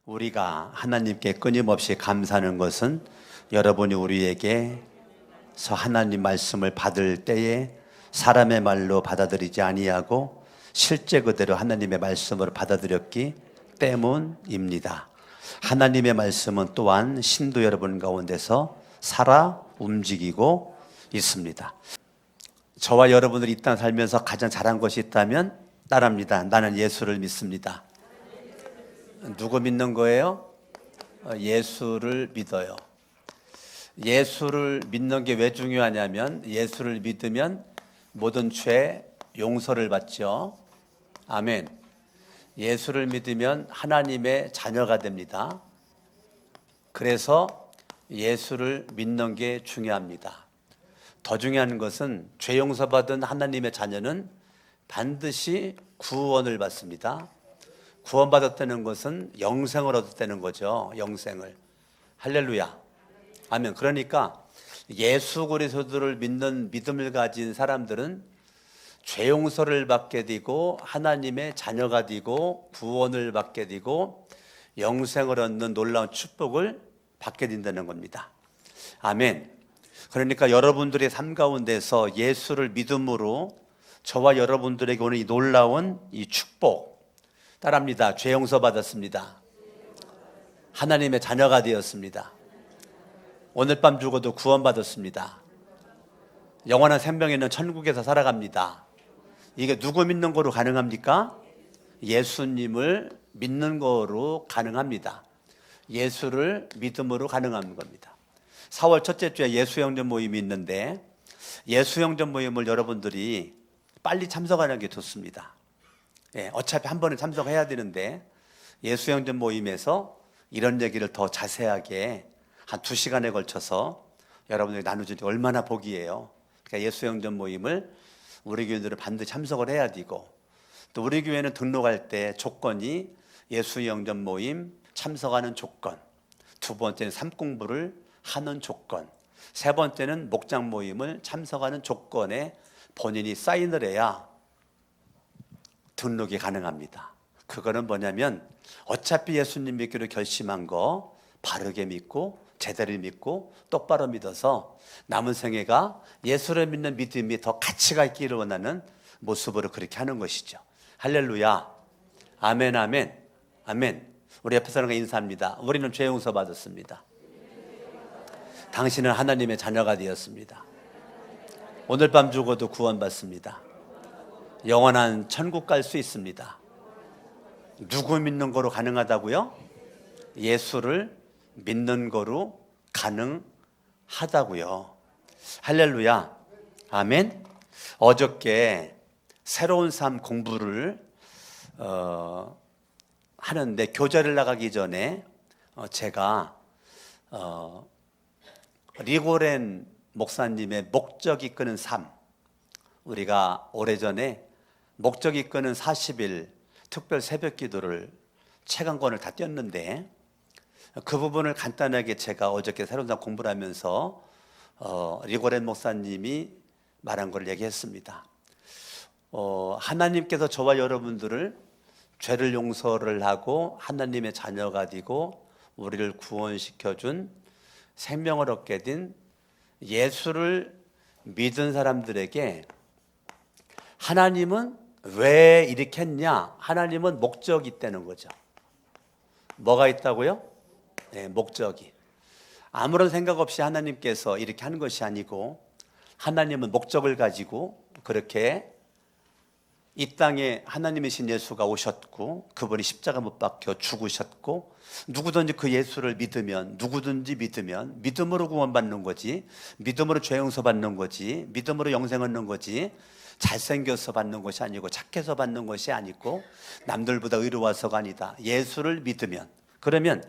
우리가 하나님께 끊임없이 감사하는 것은 여러분이 우리에게서 하나님 말씀을 받을 때에 사람의 말로 받아들이지 아니하고 실제 그대로 하나님의 말씀을 받아들였기 때문입니다. 하나님의 말씀은 또한 신도 여러분 가운데서 살아 움직이고 있습니다. 저와 여러분들이 이 땅 살면서 가장 잘한 것이 있다면 따라합니다. 나는 예수를 믿습니다. 누구 믿는 거예요? 예수를 믿어요. 예수를 믿는 게 왜 중요하냐면 예수를 믿으면 모든 죄 용서를 받죠. 아멘. 예수를 믿으면 하나님의 자녀가 됩니다. 그래서 예수를 믿는 게 중요합니다. 더 중요한 것은 죄 용서받은 하나님의 자녀는 반드시 구원을 받습니다. 구원받았다는 것은 영생을 얻었다는 거죠. 영생을. 할렐루야. 아멘. 그러니까 예수 그리스도를 믿는 믿음을 가진 사람들은 죄 용서를 받게 되고 하나님의 자녀가 되고 구원을 받게 되고 영생을 얻는 놀라운 축복을 받게 된다는 겁니다. 아멘. 그러니까 여러분들의 삶 가운데서 예수를 믿음으로 저와 여러분들에게 오는 이 놀라운 이 축복, 따라합니다. 죄 용서 받았습니다. 하나님의 자녀가 되었습니다. 오늘 밤 죽어도 구원받았습니다. 영원한 생명에 있는 천국에서 살아갑니다. 이게 누구 믿는 거로 가능합니까? 예수님을 믿는 거로 가능합니다. 예수를 믿음으로 가능한 겁니다. 4월 첫째 주에 예수영전 모임이 있는데 예수영전 모임을 여러분들이 빨리 참석하는 게 좋습니다. 어차피 한 번에 참석해야 되는데 예수영전 모임에서 이런 얘기를 더 자세하게 한 2시간에 걸쳐서 여러분들이 나누주니 얼마나 복이에요. 그러니까 예수영전 모임을 우리 교인들은 반드시 참석을 해야 되고, 또 우리 교회는 등록할 때 조건이 예수영전 모임 참석하는 조건, 두 번째는 삶 공부를 하는 조건, 세 번째는 목장 모임을 참석하는 조건에 본인이 사인을 해야 등록이 가능합니다. 그거는 뭐냐면 어차피 예수님 믿기로 결심한 거 바르게 믿고 제대로 믿고 똑바로 믿어서 남은 생애가 예수를 믿는 믿음이 더 가치가 있기를 원하는 모습으로 그렇게 하는 것이죠. 할렐루야. 아멘, 아멘, 아멘. 우리 옆에 사람과 인사합니다. 우리는 죄 용서 받았습니다. 당신은 하나님의 자녀가 되었습니다. 오늘 밤 죽어도 구원받습니다. 영원한 천국 갈 수 있습니다. 누구 믿는 거로 가능하다고요? 예수를 믿는 거로 가능하다고요. 할렐루야. 아멘. 어저께 새로운 삶 공부를 하는데 교제를 나가기 전에 제가 리고렌 목사님의 목적 이끄는 삶, 우리가 오래전에 목적 이끄는 40일 특별 새벽 기도를 책 한 권을 다 띄었는데 그 부분을 간단하게 제가 어저께 새로운 삶 공부를 하면서 리고렌 목사님이 말한 걸 얘기했습니다. 하나님께서 저와 여러분들을 죄를 용서를 하고 하나님의 자녀가 되고 우리를 구원시켜준 생명을 얻게 된 예수를 믿은 사람들에게 하나님은 왜 이렇게 했냐? 하나님은 목적이 있다는 거죠. 뭐가 있다고요? 네, 목적이. 아무런 생각 없이 하나님께서 이렇게 하는 것이 아니고 하나님은 목적을 가지고 그렇게 이 땅에 하나님이신 예수가 오셨고 그분이 십자가 못 박혀 죽으셨고 누구든지 그 예수를 믿으면 누구든지 믿으면 믿음으로 구원받는 거지, 믿음으로 죄 용서 받는 거지, 믿음으로 영생 얻는 거지, 잘생겨서 받는 것이 아니고 착해서 받는 것이 아니고 남들보다 의로워서가 아니다. 예수를 믿으면, 그러면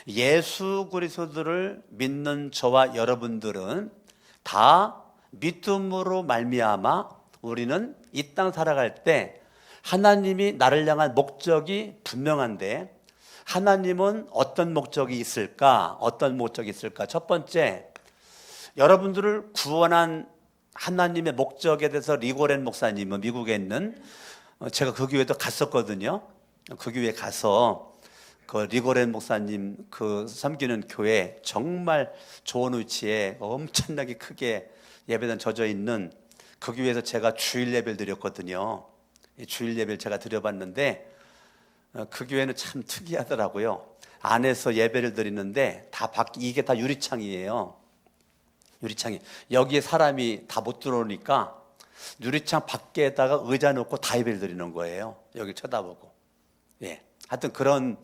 예수 그리스도를 믿는 저와 여러분들은 다 믿음으로 말미암아 우리는 이 땅 살아갈 때 하나님이 나를 향한 목적이 분명한데 하나님은 어떤 목적이 있을까? 어떤 목적이 있을까? 첫 번째, 여러분들을 구원한 하나님의 목적에 대해서 리고렌 목사님은 미국에 있는 제가 그 교회도 갔었거든요. 그 교회에 가서 그 리고렌 목사님 그 섬기는 교회 정말 좋은 위치에 엄청나게 크게 예배당 젖어 있는 그 교회에서 제가 주일 예배를 드렸거든요. 주일 예배를 제가 드려봤는데 그 교회는 참 특이하더라고요. 안에서 예배를 드리는데 이게 다 유리창이에요. 유리창이 여기에 사람이 다 못 들어오니까 유리창 밖에다가 의자 놓고 다 예배를 드리는 거예요. 여기 쳐다보고. 예, 하여튼 그런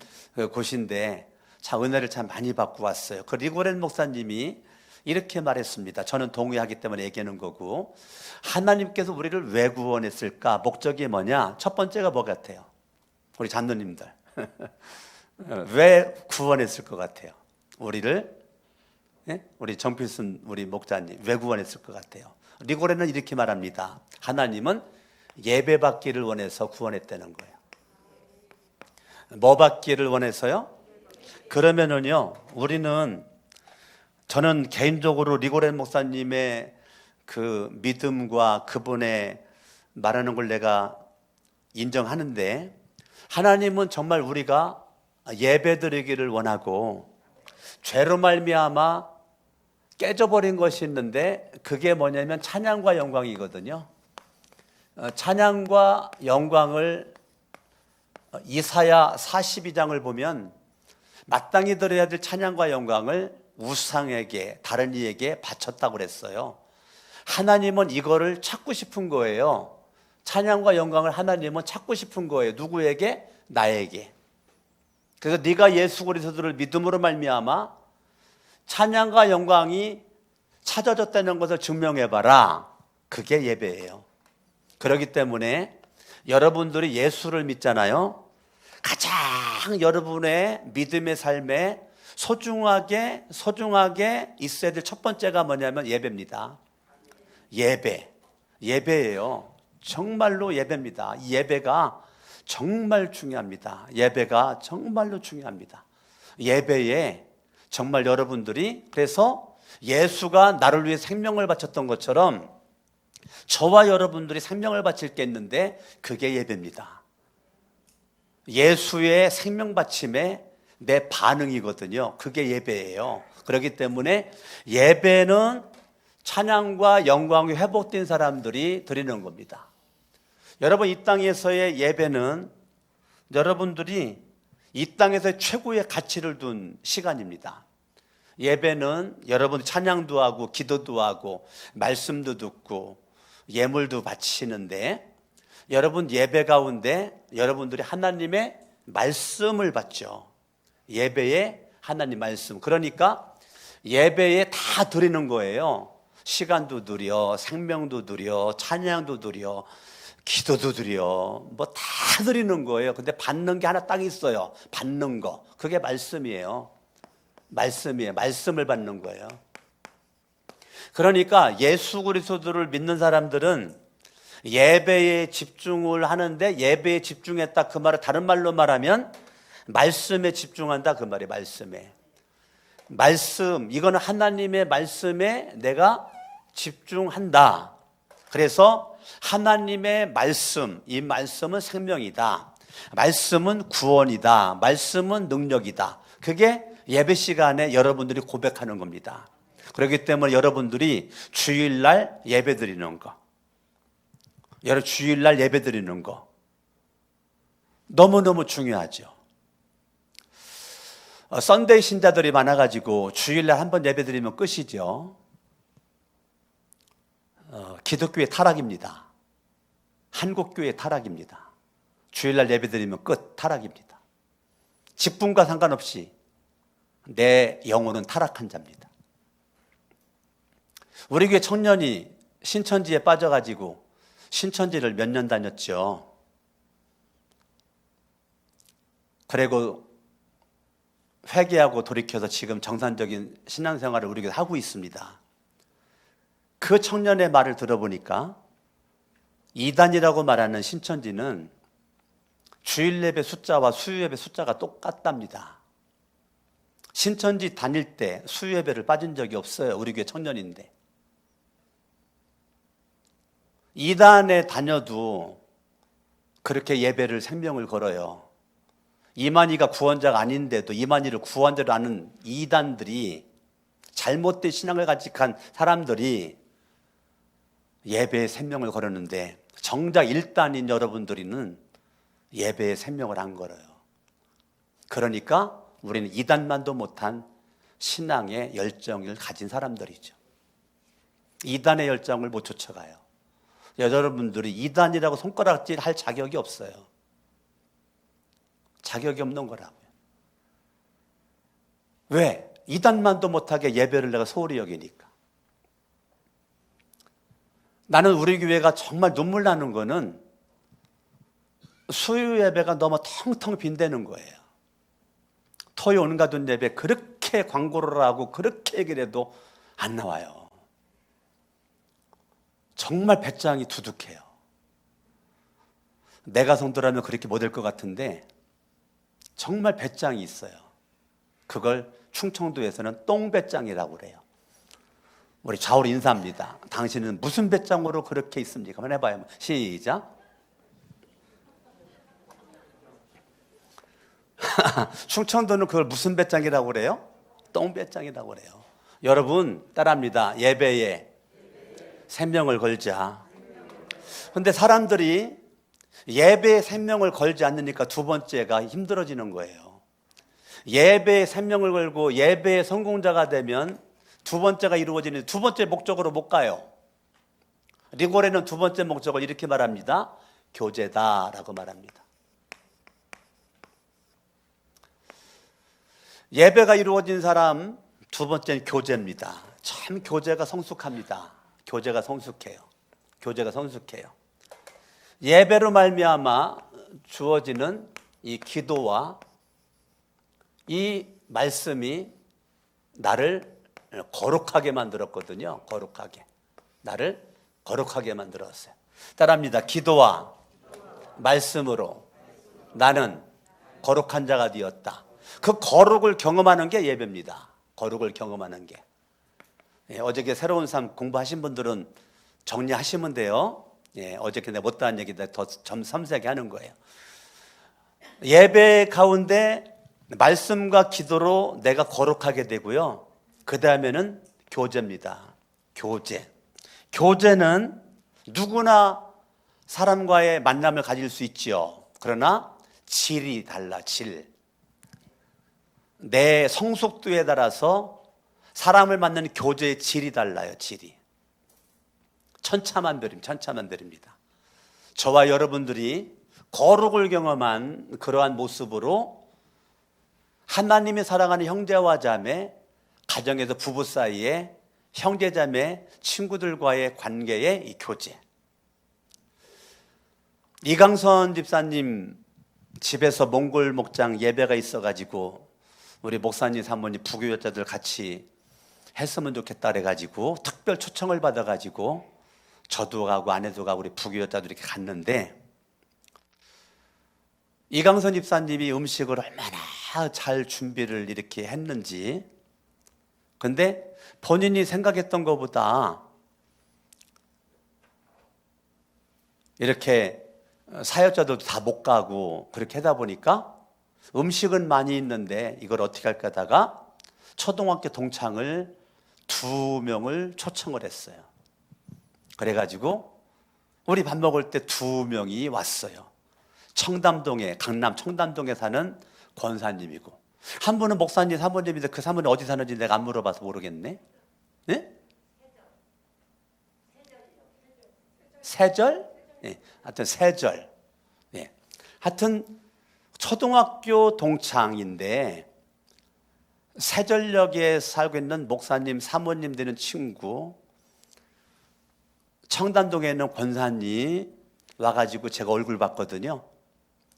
곳인데 참 은혜를 참 많이 받고 왔어요. 그 리고렌 목사님이 이렇게 말했습니다. 저는 동의하기 때문에 얘기하는 거고, 하나님께서 우리를 왜 구원했을까? 목적이 뭐냐? 첫 번째가 뭐 같아요? 우리 장로님들 왜 구원했을 것 같아요? 우리를, 예? 우리 정필순 우리 목자님 왜 구원했을 것 같아요? 리고렌은 이렇게 말합니다. 하나님은 예배 받기를 원해서 구원했다는 거예요. 뭐 받기를 원해서요? 그러면은요, 저는 개인적으로 리고렌 목사님의 그 믿음과 그분의 말하는 걸 내가 인정하는데, 하나님은 정말 우리가 예배드리기를 원하고, 죄로 말미암아 깨져버린 것이 있는데 그게 뭐냐면 찬양과 영광이거든요. 찬양과 영광을 이사야 42장을 보면 마땅히 드려야 될 찬양과 영광을 우상에게, 다른 이에게 바쳤다고 그랬어요. 하나님은 이거를 찾고 싶은 거예요. 찬양과 영광을 하나님은 찾고 싶은 거예요. 누구에게? 나에게. 그래서 네가 예수 그리스도를 믿음으로 말미암아 찬양과 영광이 찾아졌다는 것을 증명해봐라. 그게 예배예요. 그렇기 때문에 여러분들이 예수를 믿잖아요. 가장 여러분의 믿음의 삶에 소중하게 있어야 될 첫 번째가 뭐냐면 예배입니다. 예배예요. 정말로 예배입니다. 이 예배가 정말 중요합니다. 예배가 정말로 중요합니다. 예배에 정말 여러분들이, 그래서 예수가 나를 위해 생명을 바쳤던 것처럼 저와 여러분들이 생명을 바칠 게 있는데 그게 예배입니다. 예수의 생명 바침에 내 반응이거든요. 그게 예배예요. 그렇기 때문에 예배는 찬양과 영광이 회복된 사람들이 드리는 겁니다. 여러분, 이 땅에서의 예배는 여러분들이 이 땅에서 최고의 가치를 둔 시간입니다. 예배는 여러분 찬양도 하고 기도도 하고 말씀도 듣고 예물도 바치시는데, 여러분 예배 가운데 여러분들이 하나님의 말씀을 받죠. 예배에 하나님 말씀. 그러니까 예배에 다 드리는 거예요. 시간도 드려, 생명도 드려, 찬양도 드려, 기도도 드려, 뭐 다 드리는 거예요. 근데 받는 게 하나 딱 있어요. 받는 거. 그게 말씀이에요. 말씀을 받는 거예요. 그러니까 예수 그리스도를 믿는 사람들은 예배에 집중을 하는데, 예배에 집중했다 그 말을 다른 말로 말하면 말씀에 집중한다 그 말이 말씀에. 말씀, 이거는 하나님의 말씀에 내가 집중한다. 그래서 하나님의 말씀, 이 말씀은 생명이다. 말씀은 구원이다. 말씀은 능력이다. 그게 예배 시간에 여러분들이 고백하는 겁니다. 그렇기 때문에 여러분들이 주일날 예배 드리는 거, 주일날 예배 드리는 거 너무너무 중요하죠. 썬데이 신자들이 많아가지고 주일날 한번 예배 드리면 끝이죠. 기독교의 타락입니다. 한국교회의 타락입니다. 주일날 예배 드리면 끝, 타락입니다. 직분과 상관없이 내 영혼은 타락한 자입니다. 우리 교회 청년이 신천지에 빠져가지고 신천지를 몇 년 다녔죠. 그리고 회개하고 돌이켜서 지금 정상적인 신앙생활을 우리 교회 하고 있습니다. 그 청년의 말을 들어보니까 이단이라고 말하는 신천지는 주일 예배 숫자와 수요 예배 숫자가 똑같답니다. 신천지 다닐 때 수요 예배를 빠진 적이 없어요. 우리 교회 청년인데. 이단에 다녀도 그렇게 예배를 생명을 걸어요. 이만희가 구원자가 아닌데도 이만희를 구원자로 아는 이단들이, 잘못된 신앙을 간직한 사람들이 예배의 생명을 걸었는데, 정작 일단인 여러분들은 예배의 생명을 안 걸어요. 그러니까 우리는 이단만도 못한 신앙의 열정을 가진 사람들이죠. 이단의 열정을 못 쫓아가요. 여러분들이 이단이라고 손가락질 할 자격이 없어요. 자격이 없는 거라고요. 왜? 이단만도 못하게 예배를 내가 소홀히 여기니까. 나는 우리 교회가 정말 눈물 나는 거는 수요 예배가 너무 텅텅 빈대는 거예요. 토요 온가둔 예배 그렇게 광고를 하고 그렇게 얘기를 해도 안 나와요. 정말 배짱이 두둑해요. 내가 성도라면 그렇게 못할 것 같은데 정말 배짱이 있어요. 그걸 충청도에서는 똥배짱이라고 그래요. 우리 좌우로 인사합니다. 당신은 무슨 배짱으로 그렇게 있습니까? 한번 해봐요. 시작. 충청도는 그걸 무슨 배짱이라고 그래요? 똥배짱이라고 그래요. 여러분 따라합니다. 예배에 생명을 걸자. 근데 사람들이 예배에 생명을 걸지 않으니까 두 번째가 힘들어지는 거예요. 예배에 생명을 걸고 예배의 성공자가 되면 두 번째가 이루어지는, 두 번째 목적으로 못 가요. 리고레는 두 번째 목적을 이렇게 말합니다. 교제다라고 말합니다. 예배가 이루어진 사람 두 번째는 교제입니다. 참 교제가 성숙합니다. 교제가 성숙해요. 교제가 성숙해요. 예배로 말미암아 주어지는 이 기도와 이 말씀이 나를 거룩하게 만들었거든요. 거룩하게. 나를 거룩하게 만들었어요. 따라합니다. 기도와 말씀으로 나는 거룩한 자가 되었다. 그 거룩을 경험하는 게 예배입니다. 거룩을 경험하는 게. 어저께 새로운 삶 공부하신 분들은 정리하시면 돼요. 어저께 내가 못다한 얘기인데 더 점 섬세하게 하는 거예요. 예배 가운데 말씀과 기도로 내가 거룩하게 되고요. 그 다음에는 교제입니다. 교제. 교제는 누구나 사람과의 만남을 가질 수 있지요. 그러나 질이 달라, 질. 내 성숙도에 따라서 사람을 만나는 교제의 질이 달라요, 질이. 천차만별입니다. 저와 여러분들이 거룩을 경험한 그러한 모습으로 하나님이 사랑하는 형제와 자매, 가정에서 부부 사이에 형제자매, 친구들과의 관계의 이 교제. 이강선 집사님 집에서 몽골 목장 예배가 있어가지고 우리 목사님, 사모님, 부교육자들 같이 했으면 좋겠다 그래가지고 특별 초청을 받아가지고 저도 가고 아내도 가고 우리 부교육자들이 이렇게 갔는데, 이강선 집사님이 음식을 얼마나 잘 준비를 이렇게 했는지, 근데 본인이 생각했던 것보다 이렇게 사역자들도 다 못 가고 그렇게 하다 보니까 음식은 많이 있는데 이걸 어떻게 할까 하다가 초등학교 동창을 2명을 초청을 했어요. 그래가지고 우리 밥 먹을 때 2명이 왔어요. 청담동에, 강남 청담동에 사는 권사님이고, 한 분은 목사님, 사모님인데 그 사모님 어디 사는지 내가 안 물어봐서 모르겠네. 네? 세절? 네. 하여튼 세절. 네. 하여튼 초등학교 동창인데 세절역에 살고 있는 목사님, 사모님 되는 친구, 청담동에 있는 권사님 와가지고 제가 얼굴 봤거든요.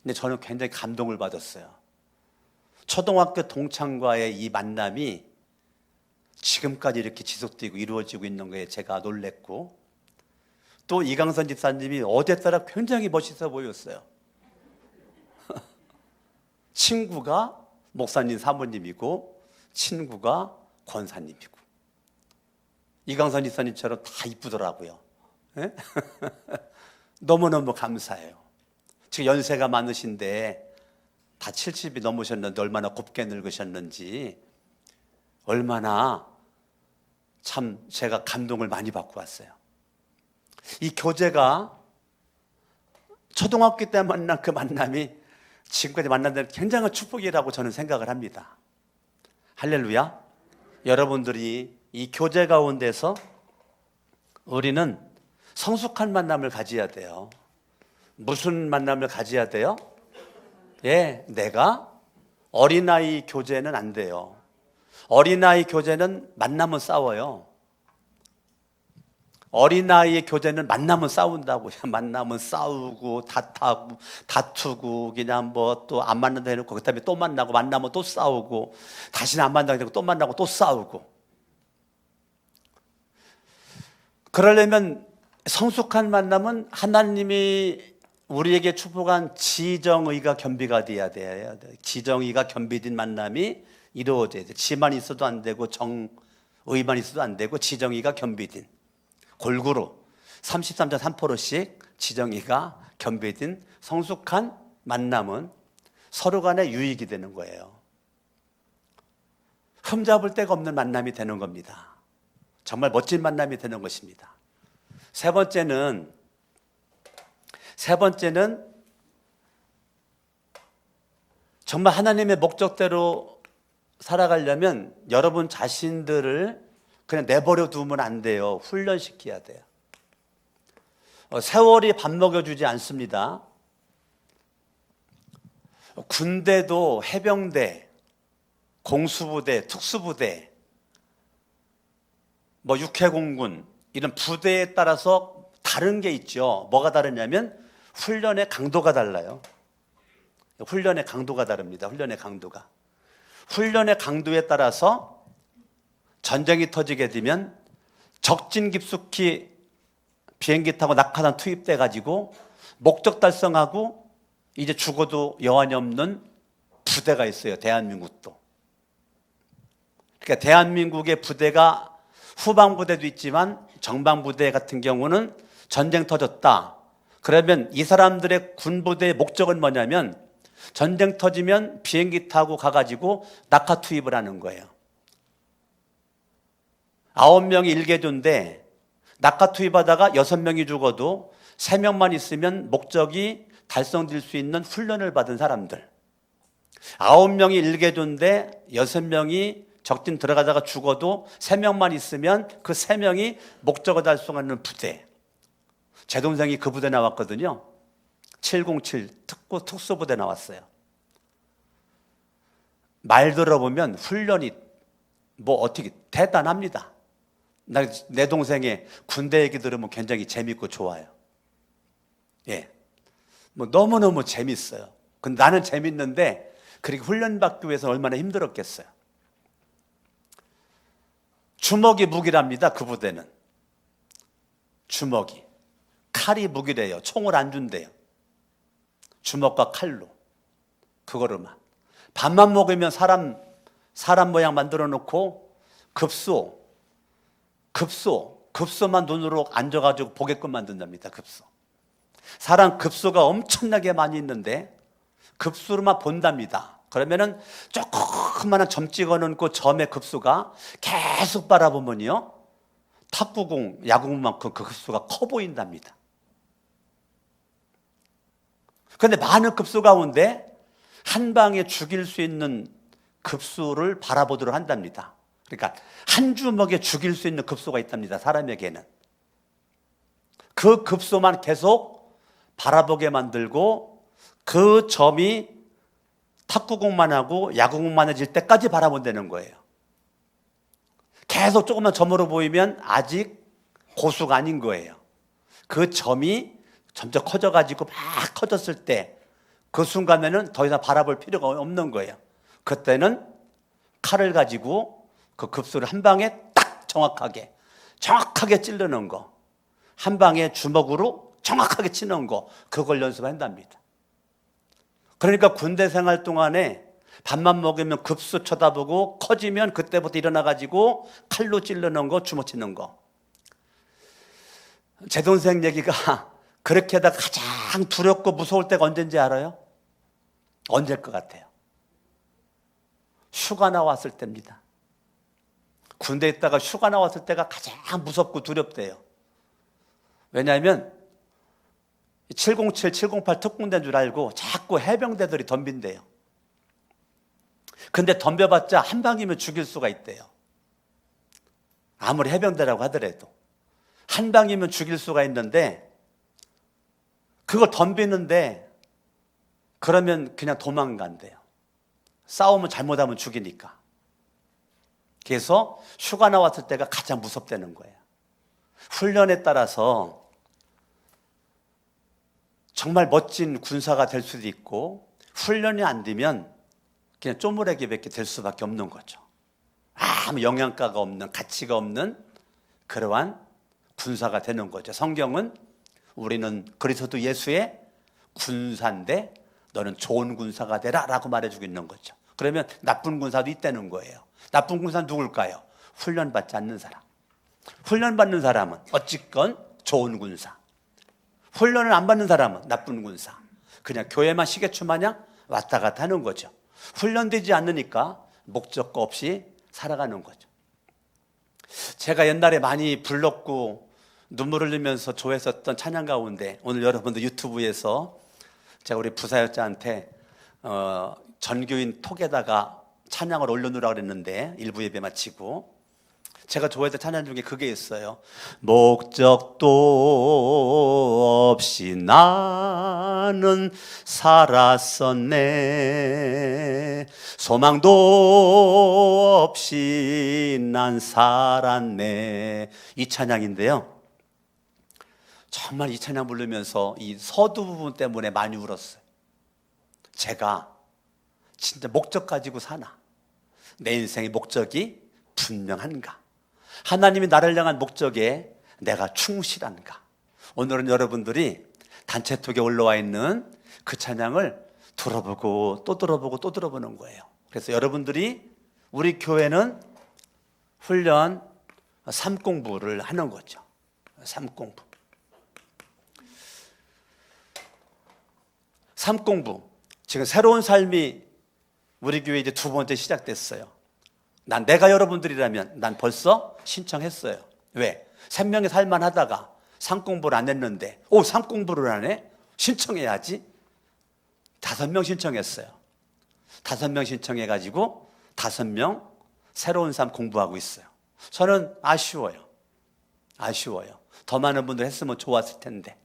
근데 저는 굉장히 감동을 받았어요. 초등학교 동창과의 이 만남이 지금까지 이렇게 지속되고 이루어지고 있는 거에 제가 놀랬고, 또 이강선 집사님이 어제 따라 굉장히 멋있어 보였어요. 친구가 목사님, 사모님이고 친구가 권사님이고, 이강선 집사님처럼 다 이쁘더라고요. 네? 너무너무 감사해요. 지금 연세가 많으신데 다 70이 넘으셨는데 얼마나 곱게 늙으셨는지, 얼마나 참 제가 감동을 많이 받고 왔어요. 이 교제가 초등학교 때 만난 그 만남이 지금까지 만난다는 굉장한 축복이라고 저는 생각을 합니다. 할렐루야. 여러분들이 이 교제 가운데서 우리는 성숙한 만남을 가져야 돼요. 무슨 만남을 가져야 돼요? 예, 내가 어린아이 교제는 안 돼요. 어린아이 교제는 만나면 싸워요. 어린아이의 교제는 만나면 싸운다고요. 만나면 싸우고 다투고 그냥 뭐 또 안 만난다 해놓고 그 다음에 또 만나고 만나면 또 싸우고 다시는 안 만나게 되고 또 만나고 또 싸우고. 그러려면 성숙한 만남은 하나님이 우리에게 축복한 지정의가 겸비가 돼야 돼요. 지정의가 겸비된 만남이 이루어져야 돼요. 지만 있어도 안 되고 정의만 있어도 안 되고 지정의가 겸비된 골고루 33.3%씩 지정의가 겸비된 성숙한 만남은 서로 간에 유익이 되는 거예요. 흠잡을 데가 없는 만남이 되는 겁니다. 정말 멋진 만남이 되는 것입니다. 세 번째는 정말 하나님의 목적대로 살아가려면 여러분 자신들을 그냥 내버려 두면 안 돼요. 훈련시켜야 돼요. 세월이 밥 먹여주지 않습니다. 군대도 해병대, 공수부대, 특수부대, 뭐 육해공군 이런 부대에 따라서 다른 게 있죠. 뭐가 다르냐면 훈련의 강도가 달라요. 훈련의 강도가 다릅니다. 훈련의 강도에 따라서 전쟁이 터지게 되면 적진 깊숙이 비행기 타고 낙하산 투입돼 가지고 목적 달성하고 이제 죽어도 여한이 없는 부대가 있어요. 대한민국도. 그러니까 대한민국의 부대가 후방부대도 있지만 정방부대 같은 경우는 전쟁 터졌다. 그러면 이 사람들의 군부대의 목적은 뭐냐면 전쟁 터지면 비행기 타고 가가지고 낙하 투입을 하는 거예요. 9명이 일개조인데 낙하 투입하다가 6명이 죽어도 3명만 있으면 목적이 달성될 수 있는 훈련을 받은 사람들. 9명이 일개조인데 6명이 적진 들어가다가 죽어도 3명만 있으면 그 3명이 목적을 달성하는 부대. 제 동생이 그 부대 나왔거든요. 707 특수부대 나왔어요. 말 들어보면 훈련이 뭐 어떻게 대단합니다. 내 동생의 군대 얘기 들으면 굉장히 재밌고 좋아요. 예, 뭐 너무너무 재밌어요. 근데 나는 재밌는데 그렇게 훈련받기 위해서 얼마나 힘들었겠어요. 주먹이 무기랍니다. 그 부대는 주먹이, 칼이 무기래요. 총을 안 준대요. 주먹과 칼로 그거로만 밥만 먹으면 사람 모양 만들어 놓고 급소만 눈으로 앉아가지고 보게끔 만든답니다. 급소. 사람 급소가 엄청나게 많이 있는데 급소로만 본답니다. 그러면은 조그마한 점 찍어놓은 그 점의 급소가 계속 바라보면요 탁구공, 야구공만큼 그 급소가 커 보인답니다. 그런데 많은 급소 가운데 한 방에 죽일 수 있는 급소를 바라보도록 한답니다. 그러니까 한 주먹에 죽일 수 있는 급소가 있답니다. 사람에게는. 그 급소만 계속 바라보게 만들고 그 점이 탁구공만 하고 야구공만 해질 때까지 바라본다는 거예요. 계속 조금만 점으로 보이면 아직 고수가 아닌 거예요. 그 점이 점점 커져가지고 막 커졌을 때 그 순간에는 더 이상 바라볼 필요가 없는 거예요. 그때는 칼을 가지고 그 급소를 한 방에 딱 정확하게 찌르는 거, 한 방에 주먹으로 정확하게 치는 거, 그걸 연습한답니다. 그러니까 군대 생활 동안에 밥만 먹으면 급소 쳐다보고 커지면 그때부터 일어나가지고 칼로 찌르는 거, 주먹 치는 거. 제 동생 얘기가 그렇게 하다가 가장 두렵고 무서울 때가 언제인지 알아요? 언제일 것 같아요? 휴가 나왔을 때입니다. 군대에 있다가 휴가 나왔을 때가 가장 무섭고 두렵대요. 왜냐하면 707, 708 특공대인 줄 알고 자꾸 해병대들이 덤빈대요. 근데 덤벼봤자 한 방이면 죽일 수가 있대요. 아무리 해병대라고 하더라도 한 방이면 죽일 수가 있는데, 그걸 덤비는데 그러면 그냥 도망간대요. 싸우면 잘못하면 죽이니까. 그래서 휴가 나왔을 때가 가장 무섭다는 거예요. 훈련에 따라서 정말 멋진 군사가 될 수도 있고, 훈련이 안 되면 그냥 쪼무레기밖에 될 수밖에 없는 거죠. 아무 영양가가 없는, 가치가 없는 그러한 군사가 되는 거죠. 성경은 우리는 그리스도 예수의 군사인데 너는 좋은 군사가 되라 라고 말해주고 있는 거죠. 그러면 나쁜 군사도 있다는 거예요. 나쁜 군사는 누굴까요? 훈련받지 않는 사람. 훈련받는 사람은 어찌건 좋은 군사, 훈련을 안 받는 사람은 나쁜 군사. 그냥 교회만 시계추 마냥 왔다 갔다 하는 거죠. 훈련되지 않으니까 목적과 없이 살아가는 거죠. 제가 옛날에 많이 불렀고 눈물 흘리면서 조회했었던 찬양 가운데, 오늘 여러분들 유튜브에서 제가 우리 부사역자한테 전교인 톡에다가 찬양을 올려놓으라고 그랬는데, 일부 예배 마치고 제가 좋아했던 찬양 중에 그게 있어요. 목적도 없이 나는 살았었네, 소망도 없이 난 살았네. 이 찬양인데요, 정말 이 찬양 부르면서 이 서두 부분 때문에 많이 울었어요. 제가 진짜 목적 가지고 사나? 내 인생의 목적이 분명한가? 하나님이 나를 향한 목적에 내가 충실한가? 오늘은 여러분들이 단체톡에 올라와 있는 그 찬양을 들어보고 또 들어보고 또 들어보는 거예요. 그래서 여러분들이 우리 교회는 훈련 삶공부를 하는 거죠. 삶공부. 삶공부. 지금 새로운 삶이 우리 교회 이제 두 번째 시작됐어요. 내가 여러분들이라면 난 벌써 신청했어요. 왜? 생명의 살만 하다가 삶공부를 안 했는데, 삶공부를 안 해? 신청해야지. 5명 신청했어요. 5명 신청해가지고 5명 새로운 삶 공부하고 있어요. 저는 아쉬워요. 더 많은 분들 했으면 좋았을 텐데.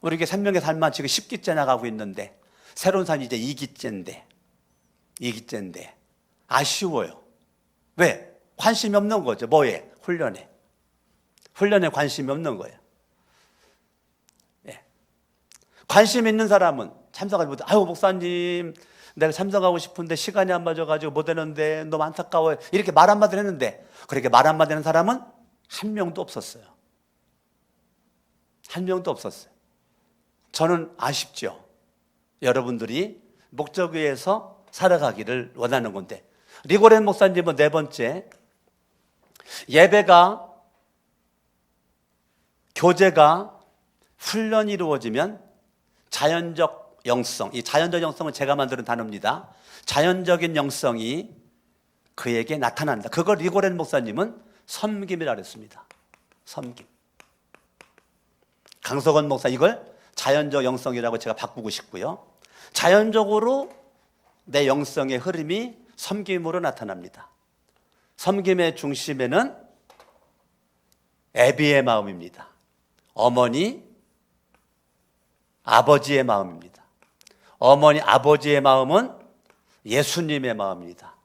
우리 이게 생명의 삶만 지금 10기째 나가고 있는데, 새로운 삶이 이제 2기째인데 아쉬워요. 왜? 관심이 없는 거죠. 뭐에? 훈련에 관심이 없는 거예요. 예. 관심 있는 사람은 참석하지 못해. 목사님, 내가 참석하고 싶은데 시간이 안 맞아가지고 못 되는데 너무 안타까워요. 이렇게 말 한마디를 했는데, 그렇게 말 한마디 하는 사람은 한 명도 없었어요. 저는 아쉽죠. 여러분들이 목적 위에서 살아가기를 원하는 건데, 리고렌 목사님은 4번째, 예배가, 교제가, 훈련이 이루어지면 자연적 영성, 이 자연적 영성은 제가 만드는 단어입니다. 자연적인 영성이 그에게 나타난다. 그걸 리고렌 목사님은 섬김이라고 했습니다. 섬김. 강석원 목사 이걸 자연적 영성이라고 제가 바꾸고 싶고요. 자연적으로 내 영성의 흐름이 섬김으로 나타납니다. 섬김의 중심에는 애비의 마음입니다. 어머니, 아버지의 마음입니다. 어머니, 아버지의 마음은 예수님의 마음입니다.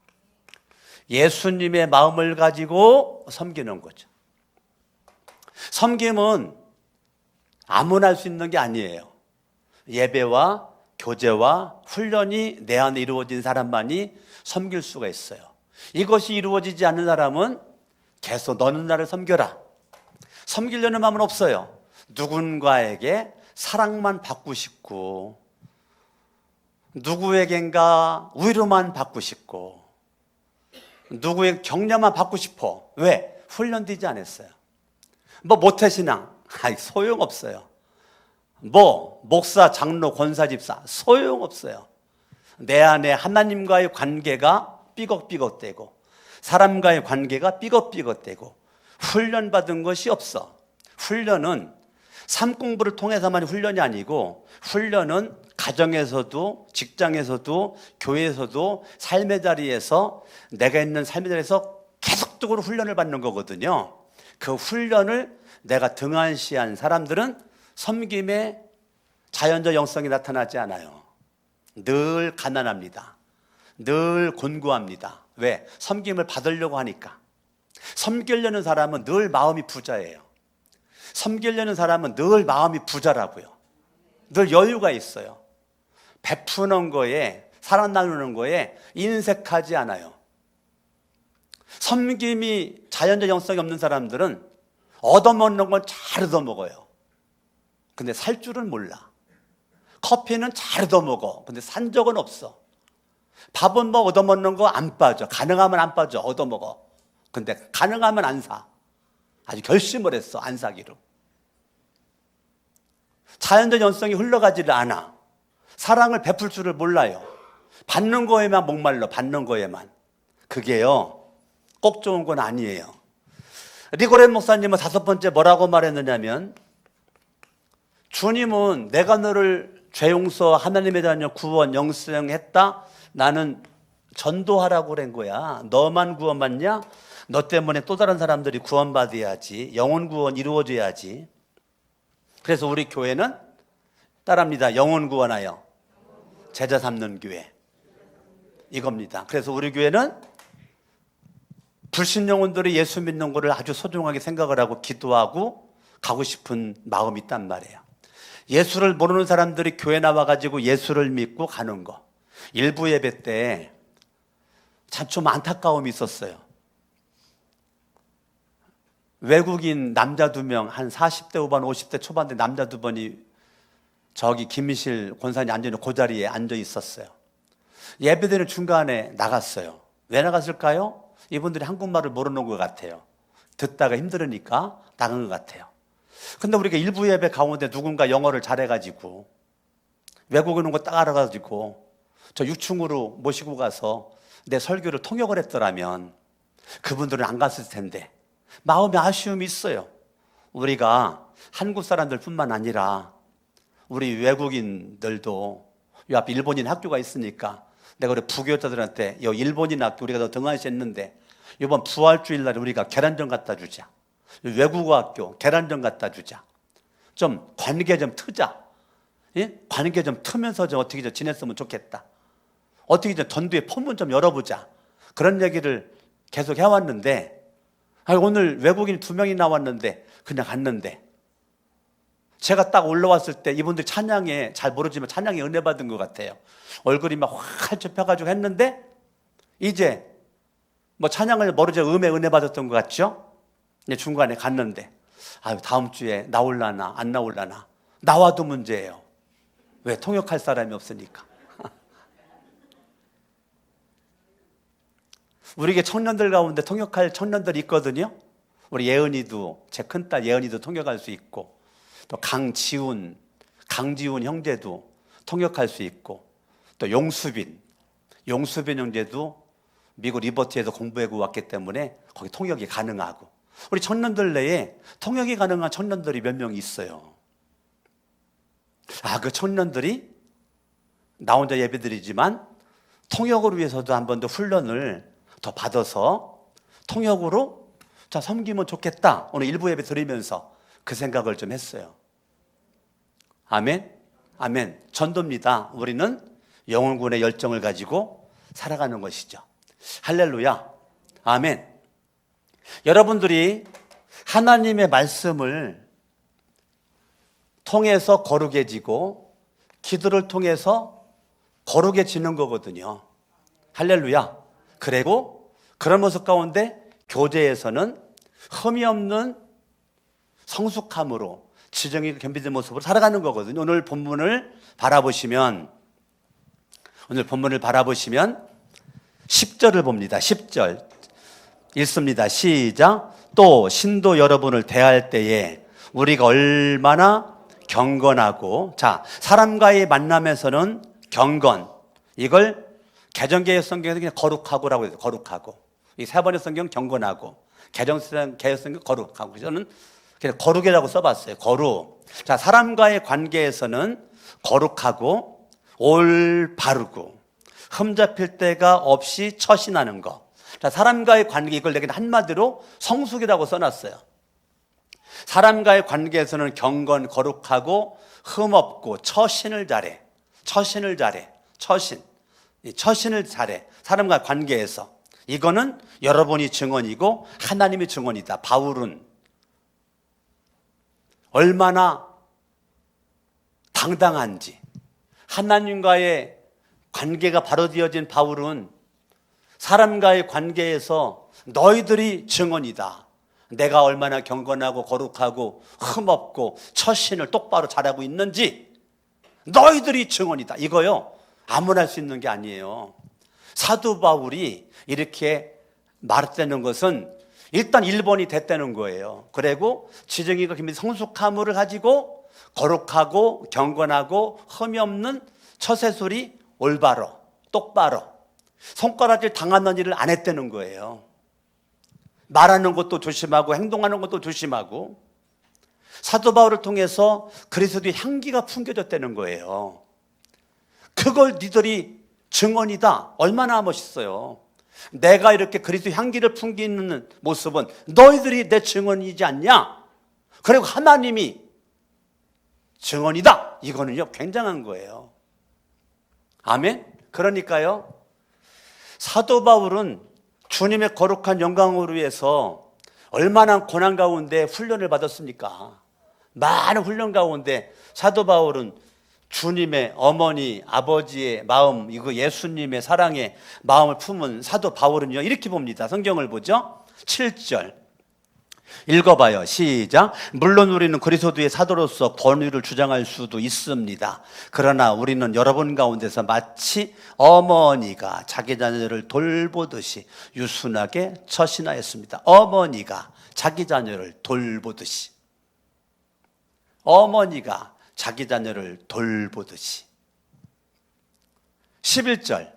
예수님의 마음을 가지고 섬기는 거죠. 섬김은 아무나 할 수 있는 게 아니에요. 예배와 교제와 훈련이 내 안에 이루어진 사람만이 섬길 수가 있어요. 이것이 이루어지지 않는 사람은 계속 너는 나를 섬겨라, 섬기려는 마음은 없어요. 누군가에게 사랑만 받고 싶고, 누구에겐가 위로만 받고 싶고, 누구의 격려만 받고 싶어. 왜? 훈련되지 않았어요. 모태신앙, 소용없어요. 목사, 장로, 권사, 집사, 소용없어요. 내 안에 하나님과의 관계가 삐걱삐걱대고 사람과의 관계가 삐걱삐걱대고 훈련받은 것이 없어. 훈련은 삶 공부를 통해서만 훈련이 아니고 훈련은 가정에서도 직장에서도 교회에서도 삶의 자리에서 내가 있는 삶의 자리에서 계속적으로 훈련을 받는 거거든요. 그 훈련을 내가 등한시한 사람들은 섬김의 자연적 영성이 나타나지 않아요. 늘 가난합니다. 늘 곤고합니다. 왜? 섬김을 받으려고 하니까. 섬기려는 사람은 늘 마음이 부자예요. 섬기려는 사람은 늘 마음이 부자라고요. 늘 여유가 있어요. 베푸는 거에, 사랑 나누는 거에 인색하지 않아요. 섬김이 자연적 영성이 없는 사람들은 얻어먹는 건 잘 얻어먹어요. 근데 살 줄은 몰라. 커피는 잘 얻어먹어. 근데 산 적은 없어. 밥은 뭐 얻어먹는 거 안 빠져. 가능하면 안 빠져. 얻어먹어. 근데 가능하면 안 사. 아주 결심을 했어. 안 사기로. 자연적 영성이 흘러가지를 않아. 사랑을 베풀 줄을 몰라요. 받는 거에만 목말라. 받는 거에만. 그게요 꼭 좋은 건 아니에요. 리고렌 목사님은 5번째 뭐라고 말했느냐면, 주님은 내가 너를 죄 용서, 하나님의 자녀 구원, 영생했다. 나는 전도하라고 그런 거야. 너만 구원받냐? 너 때문에 또 다른 사람들이 구원받아야지. 영혼 구원 이루어져야지. 그래서 우리 교회는 따라합니다. 영혼 구원하여 제자 삼는 교회. 이겁니다. 그래서 우리 교회는 불신 영혼들이 예수 믿는 거를 아주 소중하게 생각을 하고 기도하고 가고 싶은 마음이 있단 말이에요. 예수를 모르는 사람들이 교회 나와가지고 예수를 믿고 가는 거. 일부 예배 때 참 좀 안타까움이 있었어요. 외국인 남자 2명, 한 40대 후반, 50대 초반대 남자 2분이 저기 김미실 권사님 앉아있는 그 자리에 앉아 있었어요. 예배드리는 중간에 나갔어요. 왜 나갔을까요? 이분들이 한국말을 모르는 것 같아요. 듣다가 힘들으니까 나간 것 같아요. 근데 우리가 일부 예배 가운데 누군가 영어를 잘해가지고 외국인 온 거 딱 알아가지고 저 6층으로 모시고 가서 내 설교를 통역을 했더라면 그분들은 안 갔을 텐데 마음에 아쉬움이 있어요. 우리가 한국 사람들 뿐만 아니라 우리 외국인들도 이 앞에 일본인 학교가 있으니까 내가 우리 부교육자들한테 이 일본인 학교 우리가 더 등한시했는데 이번 부활주일 날에 우리가 계란전 갖다 주자. 외국어 학교 계란전 갖다 주자. 좀 관계 좀 트자. 예? 관계 좀 트면서 좀 어떻게 좀 지냈으면 좋겠다. 어떻게 좀 전도의 포문 좀 열어보자. 그런 얘기를 계속 해왔는데 오늘 외국인 2명이 나왔는데 그냥 갔는데 제가 딱 올라왔을 때 이분들 찬양에 잘 모르지만 찬양에 은혜 받은 것 같아요. 얼굴이 막 활짝 펴가지고 했는데 이제 뭐 찬양을 모르지 음에 은혜 받았던 것 같죠? 중간에 갔는데 다음 주에 나올라나 안 나올라나. 나와도 문제예요. 왜? 통역할 사람이 없으니까. 우리에게 청년들 가운데 통역할 청년들이 있거든요. 우리 예은이도, 제 큰딸 예은이도 통역할 수 있고 또 강지훈 형제도 통역할 수 있고 또 용수빈 형제도 미국 리버티에서 공부하고 왔기 때문에 거기 통역이 가능하고 우리 청년들 내에 통역이 가능한 청년들이 몇 명 있어요. 그 청년들이 나 혼자 예배드리지만 통역을 위해서도 한 번 더 훈련을 더 받아서 통역으로 섬기면 좋겠다. 오늘 일부 예배 드리면서 그 생각을 좀 했어요. 아멘. 아멘. 전도입니다. 우리는 영혼군의 열정을 가지고 살아가는 것이죠. 할렐루야. 아멘. 여러분들이 하나님의 말씀을 통해서 거룩해지고 기도를 통해서 거룩해지는 거거든요. 할렐루야. 그리고 그런 모습 가운데 교제에서는 흠이 없는 성숙함으로 지정이 겸비된 모습으로 살아가는 거거든요. 오늘 본문을 바라보시면 10절을 봅니다. 10절 읽습니다. 시작. 또 신도 여러분을 대할 때에 우리가 얼마나 경건하고 사람과의 만남에서는 경건, 이걸 개정개혁 성경에서 그냥 거룩하고라고 해요. 거룩하고. 이 세 번의 성경 경건하고, 개정개혁 성경 거룩하고. 저는 그냥 거룩이라고 써봤어요. 거룩. 자, 사람과의 관계에서는 거룩하고, 올바르고, 흠잡힐 데가 없이 처신하는 것. 자, 사람과의 관계, 이걸 내가 한마디로 성숙이라고 써놨어요. 사람과의 관계에서는 경건, 거룩하고, 흠없고, 처신을 잘해. 처신을 잘해. 처신을 잘해. 사람과 관계에서. 이거는 여러분이 증언이고 하나님이 증언이다. 바울은 얼마나 당당한지, 하나님과의 관계가 바로 되어진 바울은 사람과의 관계에서 너희들이 증언이다. 내가 얼마나 경건하고 거룩하고 흠없고 처신을 똑바로 잘하고 있는지 너희들이 증언이다. 이거요, 아무나 할 수 있는 게 아니에요. 사도 바울이 이렇게 말했다는 것은 일단 1번이 됐다는 거예요. 그리고 지정이가 굉장히 성숙함을 가지고 거룩하고 경건하고 흠이 없는 처세술이 올바로 똑바로 손가락질 당하는 일을 안 했다는 거예요. 말하는 것도 조심하고 행동하는 것도 조심하고 사도 바울을 통해서 그리스도의 향기가 풍겨졌다는 거예요. 그걸 니들이 증언이다. 얼마나 멋있어요. 내가 이렇게 그리스도의 향기를 풍기는 모습은 너희들이 내 증언이지 않냐? 그리고 하나님이 증언이다. 이거는요, 굉장한 거예요. 아멘? 그러니까요, 사도 바울은 주님의 거룩한 영광을 위해서 얼마나 고난 가운데 훈련을 받았습니까? 많은 훈련 가운데 사도 바울은 주님의 어머니, 아버지의 마음, 이거 예수님의 사랑의 마음을 품은 사도 바울은요, 이렇게 봅니다. 성경을 보죠. 7절 읽어봐요. 시작. 물론 우리는 그리스도의 사도로서 권위를 주장할 수도 있습니다. 그러나 우리는 여러분 가운데서 마치 어머니가 자기 자녀를 돌보듯이 유순하게 처신하였습니다. 어머니가 자기 자녀를 돌보듯이, 어머니가 자기 자녀를 돌보듯이. 11절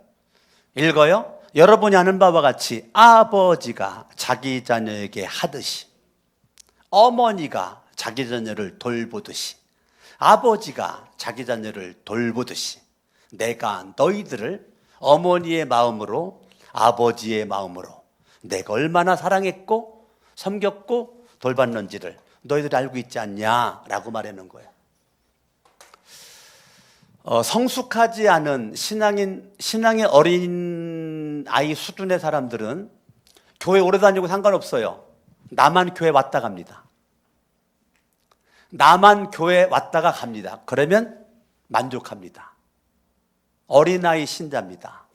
읽어요. 여러분이 아는 바와 같이 아버지가 자기 자녀에게 하듯이, 어머니가 자기 자녀를 돌보듯이, 아버지가 자기 자녀를 돌보듯이 내가 너희들을 어머니의 마음으로, 아버지의 마음으로 내가 얼마나 사랑했고 섬겼고 돌봤는지를 너희들이 알고 있지 않냐라고 말하는 거예요. 성숙하지 않은 신앙의 어린 아이 수준의 사람들은 교회 오래 다니고 상관없어요. 나만 교회 왔다 갑니다. 나만 교회 왔다가 갑니다. 그러면 만족합니다. 어린아이 신자입니다.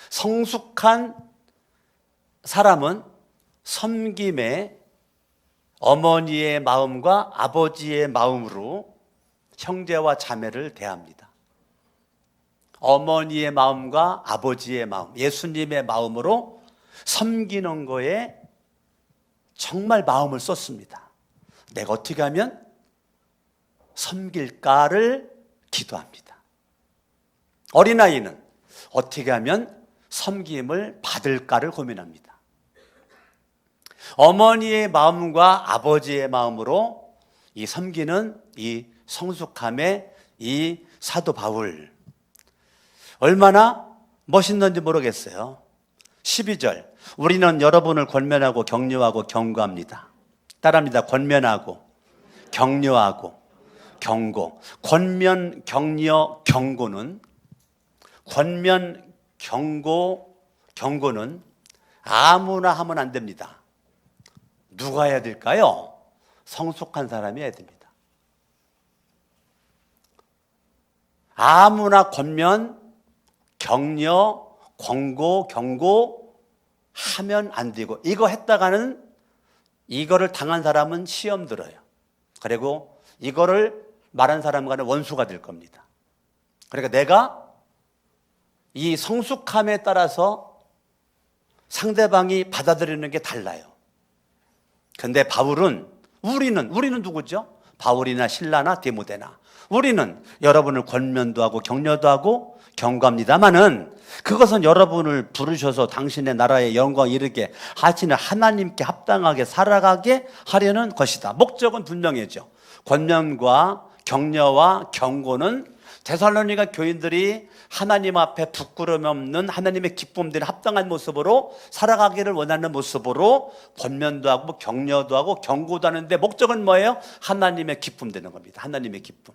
성숙한 사람은 섬김에 어머니의 마음과 아버지의 마음으로 형제와 자매를 대합니다. 어머니의 마음과 아버지의 마음, 예수님의 마음으로 섬기는 거에 정말 마음을 쏟습니다. 내가 어떻게 하면 섬길까를 기도합니다. 어린아이는 어떻게 하면 섬김을 받을까를 고민합니다. 어머니의 마음과 아버지의 마음으로 이 섬기는 이 성숙함의 이 사도 바울, 얼마나 멋있는지 모르겠어요. 12절 우리는 여러분을 권면하고 격려하고 경고합니다. 따라합니다. 권면하고 격려하고 경고. 권면, 격려, 경고는, 권면, 경고, 경고는 아무나 하면 안 됩니다. 누가 해야 될까요? 성숙한 사람이 해야 됩니다. 아무나 권면, 격려, 권고, 경고 하면 안 되고, 이거 했다가는 이거를 당한 사람은 시험 들어요. 그리고 이거를 말한 사람과는 원수가 될 겁니다. 그러니까 내가 이 성숙함에 따라서 상대방이 받아들이는 게 달라요. 근데 바울은, 우리는 누구죠? 바울이나 실라나 디모데나 우리는 여러분을 권면도 하고 격려도 하고 경고합니다마는 그것은 여러분을 부르셔서 당신의 나라의 영광 이르게 하시는 하나님께 합당하게 살아가게 하려는 것이다. 목적은 분명해져. 권면과 격려와 경고는 데살로니가 교인들이 하나님 앞에 부끄러움 없는 하나님의 기쁨들이 합당한 모습으로 살아가기를 원하는 모습으로 권면도 하고 격려도 하고 경고도 하는데 목적은 뭐예요? 하나님의 기쁨 되는 겁니다. 하나님의 기쁨.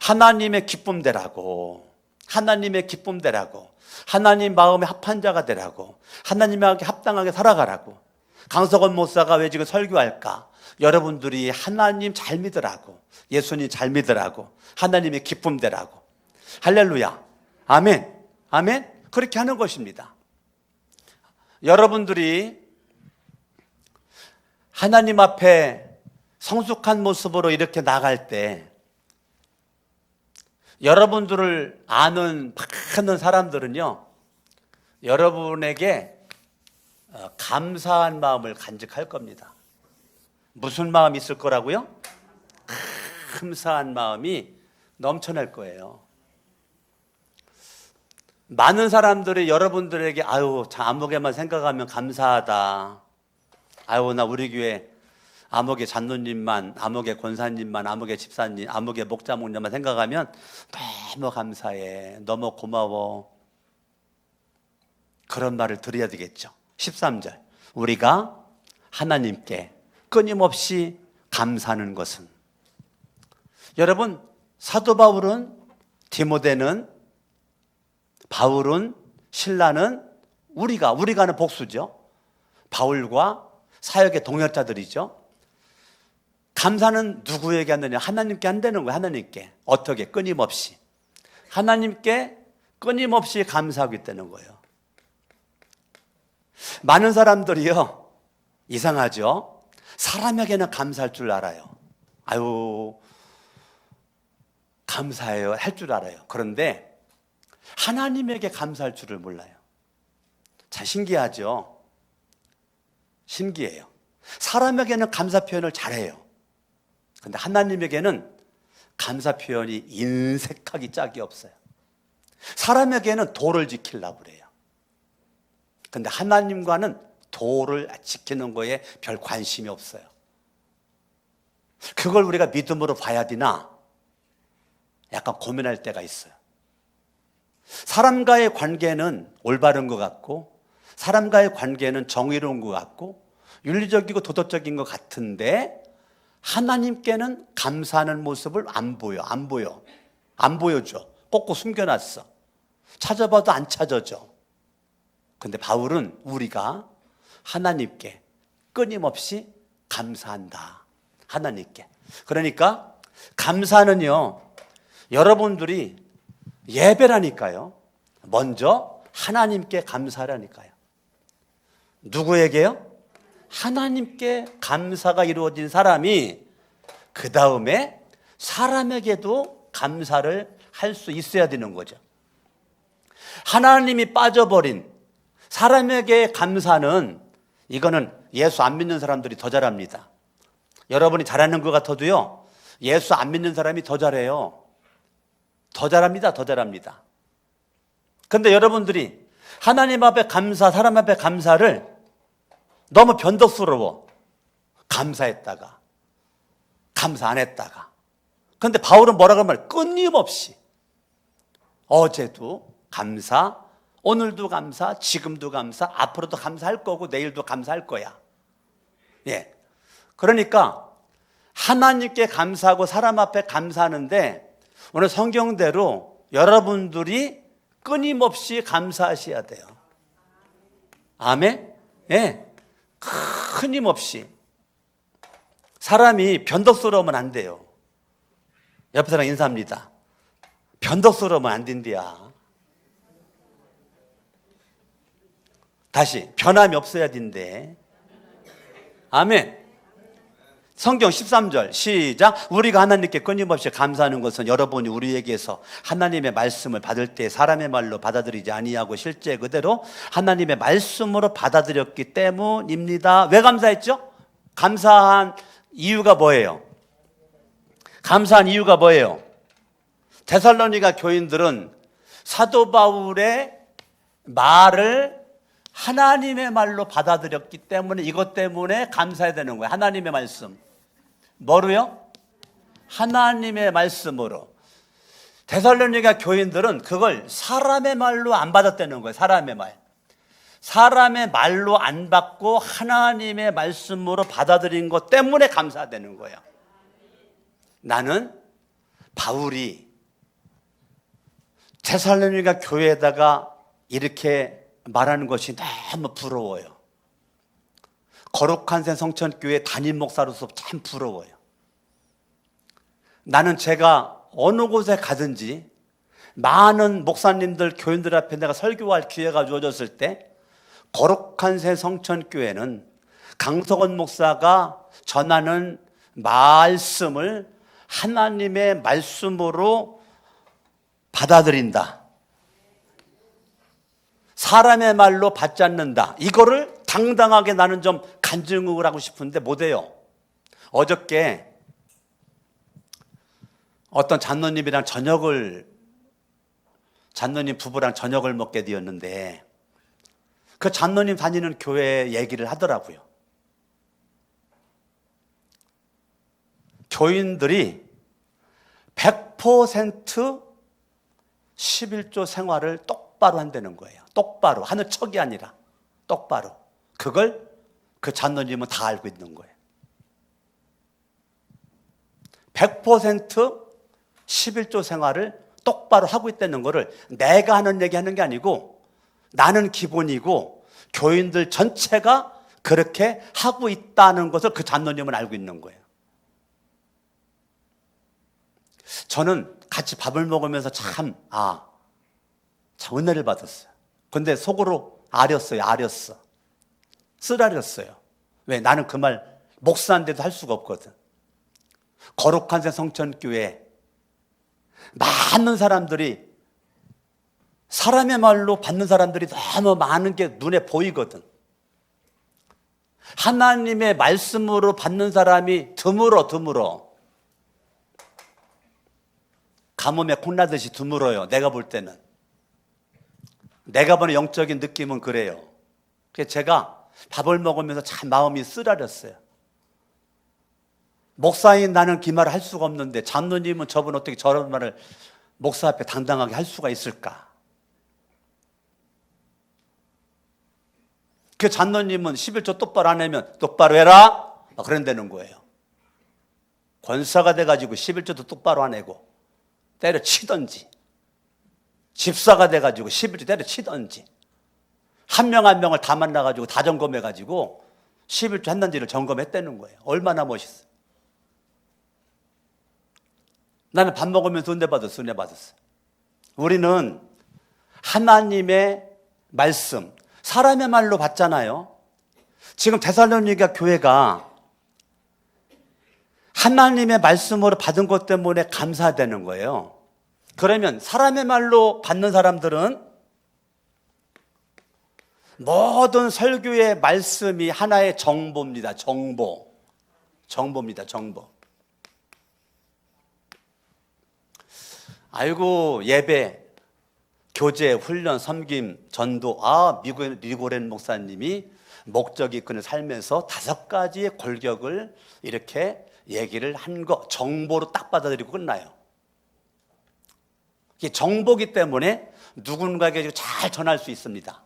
하나님의 기쁨 되라고. 하나님의 기쁨 되라고. 하나님 마음에 합한 자가 되라고. 하나님에게 합당하게 살아가라고. 강석원 목사가 왜 지금 설교할까? 여러분들이 하나님 잘 믿으라고. 예수님 잘 믿으라고. 하나님의 기쁨 되라고. 할렐루야. 아멘. 아멘. 그렇게 하는 것입니다. 여러분들이 하나님 앞에 성숙한 모습으로 이렇게 나갈 때 여러분들을 아는 사람들은요, 여러분에게 감사한 마음을 간직할 겁니다. 무슨 마음이 있을 거라고요? 감사한 마음이 넘쳐날 거예요. 많은 사람들이 여러분들에게 아유, 참 아무개만 생각하면 감사하다. 아유, 나 우리 교회 아무개 장로님만, 아무개 권사님만, 아무개 집사님, 아무개 목자 목녀만 생각하면 너무 감사해. 너무 고마워. 그런 말을 드려야 되겠죠. 13절. 우리가 하나님께 끊임없이 감사하는 것은, 여러분, 사도 바울은, 디모데는, 바울은, 신라는 우리가는 복수죠. 바울과 사역의 동역자들이죠. 감사는 누구에게 한다냐? 하나님께 한다는 거예요. 하나님께. 어떻게? 끊임없이. 하나님께 끊임없이 감사하고 있다는 거예요. 많은 사람들이요, 이상하죠? 사람에게는 감사할 줄 알아요. 아유, 감사해요. 할 줄 알아요. 그런데 하나님에게 감사할 줄을 몰라요. 참 신기하죠? 신기해요. 사람에게는 감사 표현을 잘해요. 근데 하나님에게는 감사 표현이 인색하기 짝이 없어요. 사람에게는 도를 지키려고 그래요. 근데 하나님과는 도를 지키는 거에 별 관심이 없어요. 그걸 우리가 믿음으로 봐야 되나? 약간 고민할 때가 있어요. 사람과의 관계는 올바른 것 같고, 사람과의 관계는 정의로운 것 같고, 윤리적이고 도덕적인 것 같은데, 하나님께는 감사하는 모습을 안 보여줘. 꼭꼭 숨겨놨어. 찾아봐도 안 찾아져. 근데 바울은 우리가 하나님께 끊임없이 감사한다. 하나님께. 그러니까 감사는요, 여러분들이 예배라니까요. 먼저 하나님께 감사하라니까요. 누구에게요? 하나님께 감사가 이루어진 사람이 그 다음에 사람에게도 감사를 할 수 있어야 되는 거죠. 하나님이 빠져버린 사람에게 감사는, 이거는 예수 안 믿는 사람들이 더 잘합니다. 여러분이 잘하는 것 같아도요, 예수 안 믿는 사람이 더 잘해요. 더 잘합니다. 더 잘합니다. 그런데 여러분들이 하나님 앞에 감사, 사람 앞에 감사를 너무 변덕스러워. 감사했다가 감사 안 했다가. 그런데 바울은 뭐라고 하면 끊임없이 어제도 감사, 오늘도 감사, 지금도 감사, 앞으로도 감사할 거고 내일도 감사할 거야. 예. 그러니까 하나님께 감사하고 사람 앞에 감사하는데, 오늘 성경대로 여러분들이 끊임없이 감사하셔야 돼요. 아멘? 예. 끊임없이. 사람이 변덕스러우면 안 돼요. 옆에 사람 인사합니다. 변덕스러우면 안 된대야. 다시, 변함이 없어야 된대. 아멘. 성경 13절 시작. 우리가 하나님께 끊임없이 감사하는 것은 여러분이 우리에게서 하나님의 말씀을 받을 때 사람의 말로 받아들이지 아니하고 실제 그대로 하나님의 말씀으로 받아들였기 때문입니다. 왜 감사했죠? 감사한 이유가 뭐예요? 감사한 이유가 뭐예요? 데살로니가 교인들은 사도 바울의 말을 하나님의 말로 받아들였기 때문에 이것 때문에 감사해야 되는 거예요. 하나님의 말씀. 뭐로요? 하나님의 말씀으로. 데살로니가 교인들은 그걸 사람의 말로 안 받았다는 거예요. 사람의 말. 사람의 말로 안 받고 하나님의 말씀으로 받아들인 것 때문에 감사되는 거예요. 나는 바울이 데살로니가 교회에다가 이렇게 말하는 것이 너무 부러워요. 거룩한 새 성천교회 담임 목사로서 참 부러워요. 나는 제가 어느 곳에 가든지 많은 목사님들, 교인들 앞에 내가 설교할 기회가 주어졌을 때 거룩한 새 성천교회는 강석원 목사가 전하는 말씀을 하나님의 말씀으로 받아들인다. 사람의 말로 받지 않는다. 이거를 당당하게 나는 좀 간증을 하고 싶은데 못해요. 어저께 어떤 장로님이랑 장로님 부부랑 저녁을 먹게 되었는데 그 장로님 다니는 교회 얘기를 하더라고요. 교인들이 100% 11조 생활을 똑바로 한다는 거예요. 똑바로. 하는 척이 아니라 똑바로. 그걸 그 장로님은 다 알고 있는 거예요. 100% 11조 생활을 똑바로 하고 있다는 거를 내가 하는 얘기 하는 게 아니고 나는 기본이고 교인들 전체가 그렇게 하고 있다는 것을 그 장로님은 알고 있는 거예요. 저는 같이 밥을 먹으면서 참 은혜를 받았어요. 근데 속으로 아렸어. 쓰라렸어요. 왜? 나는 그 말 목사인데도 할 수가 없거든. 거룩한 새 성천교회 많은 사람들이 사람의 말로 받는 사람들이 너무 많은 게 눈에 보이거든. 하나님의 말씀으로 받는 사람이 드물어. 가뭄에 콩나듯이 드물어요. 내가 볼 때는. 내가 보는 영적인 느낌은 그래요. 그래서 제가 밥을 먹으면서 참 마음이 쓰라렸어요. 목사인 나는 그 말을 할 수가 없는데 장로님은 저분 어떻게 저런 말을 목사 앞에 당당하게 할 수가 있을까? 그 장로님은 11조 똑바로 안 하면 똑바로 해라 그런다는 거예요. 권사가 돼가지고 11조도 똑바로 안 하고 때려치던지, 집사가 돼가지고 11조 때려치던지, 한 명 한 명을 다 만나가지고 다 점검해가지고 11조 했는지를 점검했다는 거예요. 얼마나 멋있어. 나는 밥 먹으면서 은혜 받았어. 우리는 하나님의 말씀, 사람의 말로 받잖아요. 지금 데살로니가 교회가 하나님의 말씀으로 받은 것 때문에 감사되는 거예요. 그러면 사람의 말로 받는 사람들은 모든 설교의 말씀이 하나의 정보입니다. 정보입니다. 아이고, 예배, 교제, 훈련, 섬김, 전도. 리고렌 목사님이 목적이 있는 삶에서 5가지의 골격을 이렇게 얘기를 한 거 정보로 딱 받아들이고 끝나요. 이게 정보기 때문에 누군가에게 잘 전할 수 있습니다.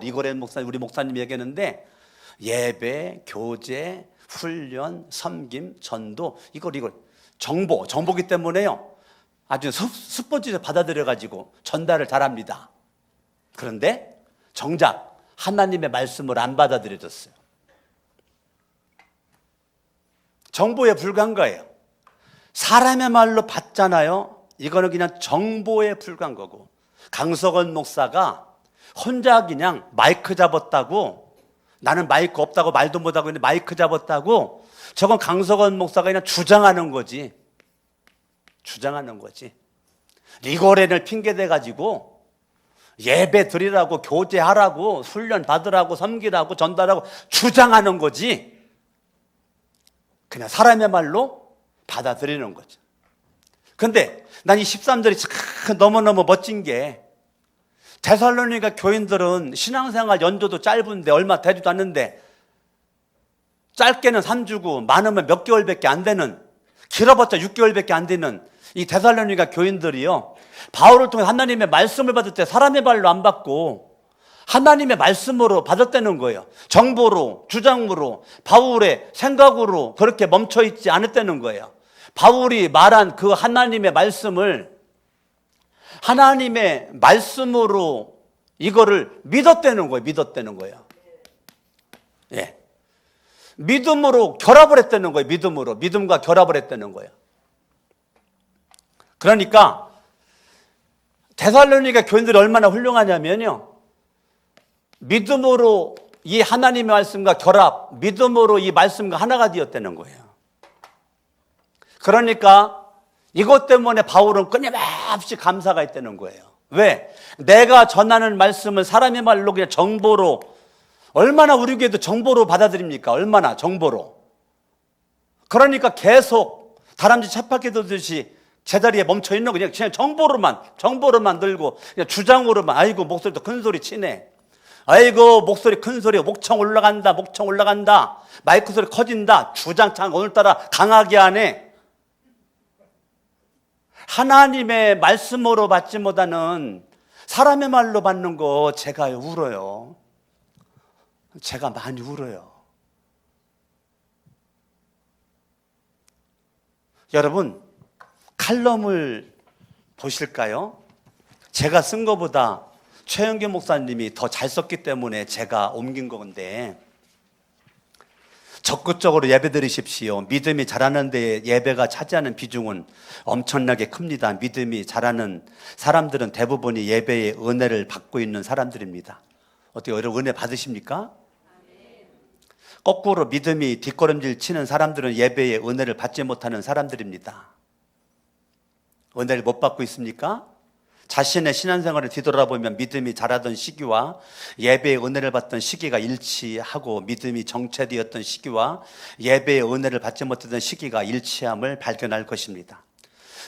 리고렌 목사님, 우리 목사님이 얘기했는데 예배, 교제, 훈련, 섬김, 전도 이거 정보기 때문에요. 아주 스포츠를 받아들여가지고 전달을 잘합니다. 그런데 정작 하나님의 말씀을 안 받아들여졌어요. 정보에 불과한 거예요. 사람의 말로 받잖아요. 이거는 그냥 정보에 불과한 거고, 강석원 목사가 혼자 그냥 마이크 잡았다고, 나는 마이크 없다고 말도 못하고 있는데 마이크 잡았다고, 저건 강석원 목사가 그냥 주장하는 거지. 리고렌을 핑계대가지고 예배 드리라고, 교제하라고, 훈련 받으라고, 섬기라고, 전달하고 주장하는 거지. 그냥 사람의 말로 받아들이는 거죠. 근데 난 이 13절이 참 너무너무 멋진 게, 데살로니가 교인들은 신앙생활 연도도 짧은데 얼마 되지도 않는데, 짧게는 3주고 많으면 몇 개월밖에 안 되는, 길어봤자 6개월밖에 안 되는 이 데살로니가 교인들이요, 바울을 통해 하나님의 말씀을 받을 때 사람의 말로 안 받고 하나님의 말씀으로 받았다는 거예요. 정보로, 주장으로, 바울의 생각으로 그렇게 멈춰있지 않았다는 거예요. 바울이 말한 그 하나님의 말씀을 하나님의 말씀으로 이거를 믿었다는 거예요. 믿었다는 거예요. 예. 믿음으로 결합을 했다는 거예요. 믿음으로. 믿음과 결합을 했다는 거예요. 그러니까 데살로니가 교인들이 얼마나 훌륭하냐면요, 믿음으로 이 하나님의 말씀과 결합, 믿음으로 이 말씀과 하나가 되었다는 거예요. 그러니까 이것 때문에 바울은 끊임없이 감사가 있다는 거예요. 왜? 내가 전하는 말씀을 사람의 말로 그냥 정보로, 얼마나 우리 교회도 정보로 받아들입니까? 얼마나 정보로. 그러니까 계속 다람쥐 쳇바퀴 돌듯이 제자리에 멈춰 있는 거, 그냥 정보로만 들고, 그냥 주장으로만, 아이고 목소리도 큰 소리 치네, 아이고 목소리 큰 소리, 목청 올라간다, 마이크 소리 커진다, 주장창 오늘따라 강하게 하네. 하나님의 말씀으로 받지 못하는 사람의 말로 받는 거 제가 울어요. 제가 많이 울어요. 여러분, 칼럼을 보실까요? 제가 쓴 것보다 최영규 목사님이 더 잘 썼기 때문에 제가 옮긴 건데, 적극적으로 예배 드리십시오. 믿음이 자라는 데 예배가 차지하는 비중은 엄청나게 큽니다. 믿음이 자라는 사람들은 대부분이 예배의 은혜를 받고 있는 사람들입니다. 어떻게 여러분 은혜 받으십니까? 거꾸로 믿음이 뒷걸음질 치는 사람들은 예배의 은혜를 받지 못하는 사람들입니다. 은혜를 못 받고 있습니까? 자신의 신앙생활을 뒤돌아보면 믿음이 자라던 시기와 예배의 은혜를 받던 시기가 일치하고, 믿음이 정체되었던 시기와 예배의 은혜를 받지 못했던 시기가 일치함을 발견할 것입니다.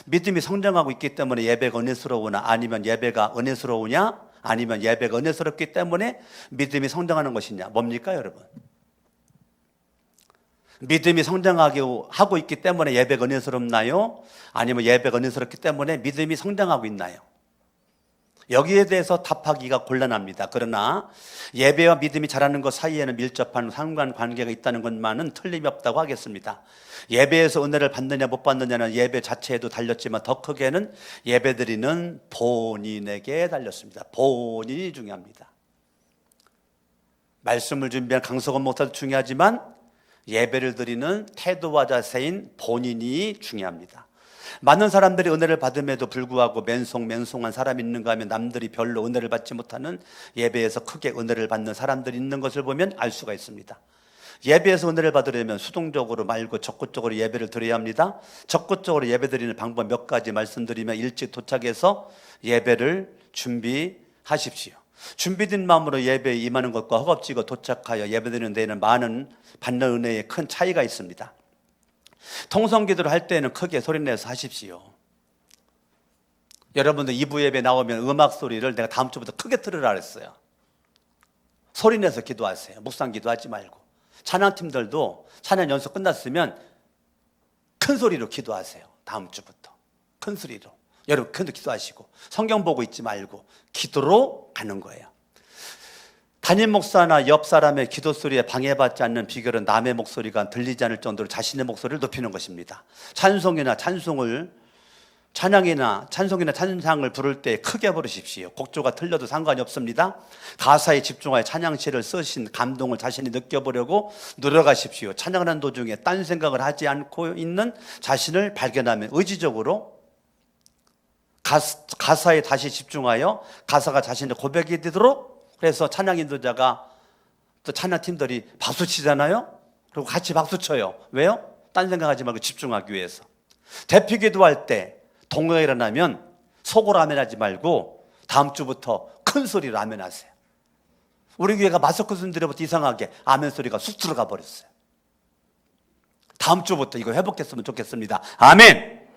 믿음이 성장하고 있기 때문에 예배가 은혜스러우나, 아니면 예배가 은혜스러우냐, 아니면 예배가 은혜스럽기 때문에 믿음이 성장하는 것이냐, 뭡니까 여러분? 믿음이 성장하고 있기 때문에 예배가 은혜스럽나요? 아니면 예배가 은혜스럽기 때문에 믿음이 성장하고 있나요? 여기에 대해서 답하기가 곤란합니다. 그러나 예배와 믿음이 자라는 것 사이에는 밀접한 상관관계가 있다는 것만은 틀림이 없다고 하겠습니다. 예배에서 은혜를 받느냐 못 받느냐는 예배 자체에도 달렸지만, 더 크게는 예배드리는 본인에게 달렸습니다. 본인이 중요합니다. 말씀을 준비한 강석원 목사도 중요하지만 예배를 드리는 태도와 자세인 본인이 중요합니다. 많은 사람들이 은혜를 받음에도 불구하고 맨송한 사람이 있는가 하면, 남들이 별로 은혜를 받지 못하는 예배에서 크게 은혜를 받는 사람들이 있는 것을 보면 알 수가 있습니다. 예배에서 은혜를 받으려면 수동적으로 말고 적극적으로 예배를 드려야 합니다. 적극적으로 예배 드리는 방법 몇 가지 말씀드리면, 일찍 도착해서 예배를 준비하십시오. 준비된 마음으로 예배에 임하는 것과 허겁지겁 도착하여 예배드리는 데에는 많은 받는 은혜에 큰 차이가 있습니다. 통성기도를 할 때는 크게 소리내서 하십시오. 여러분들 2부 예배 나오면 음악 소리를 내가 다음 주부터 크게 틀으라 그랬어요. 소리내서 기도하세요. 묵상 기도하지 말고. 찬양팀들도 찬양 연습 끝났으면 큰 소리로 기도하세요. 다음 주부터 큰 소리로. 여러분 큰 기도하시고, 성경 보고 있지 말고 기도로 가는 거예요. 담임 목사나 옆 사람의 기도 소리에 방해받지 않는 비결은 남의 목소리가 들리지 않을 정도로 자신의 목소리를 높이는 것입니다. 찬양이나 찬송을 부를 때 크게 부르십시오. 곡조가 틀려도 상관이 없습니다. 가사에 집중하여 찬양시를 쓰신 감동을 자신이 느껴보려고 노력하십시오. 찬양하는 도중에 딴 생각을 하지 않고 있는 자신을 발견하면 의지적으로 가사에 다시 집중하여 가사가 자신의 고백이 되도록, 그래서 찬양 인도자가 또 찬양팀들이 박수 치잖아요. 그리고 같이 박수 쳐요. 왜요? 딴 생각하지 말고 집중하기 위해서. 대피 기도할 때 동요가 일어나면 속으로 아멘하지 말고 다음 주부터 큰 소리로 아멘하세요. 우리 교회가 마스크 쓴 뒤로부터 이상하게 아멘 소리가 쑥 들어가 버렸어요. 다음 주부터 이거 회복했으면 좋겠습니다. 아멘.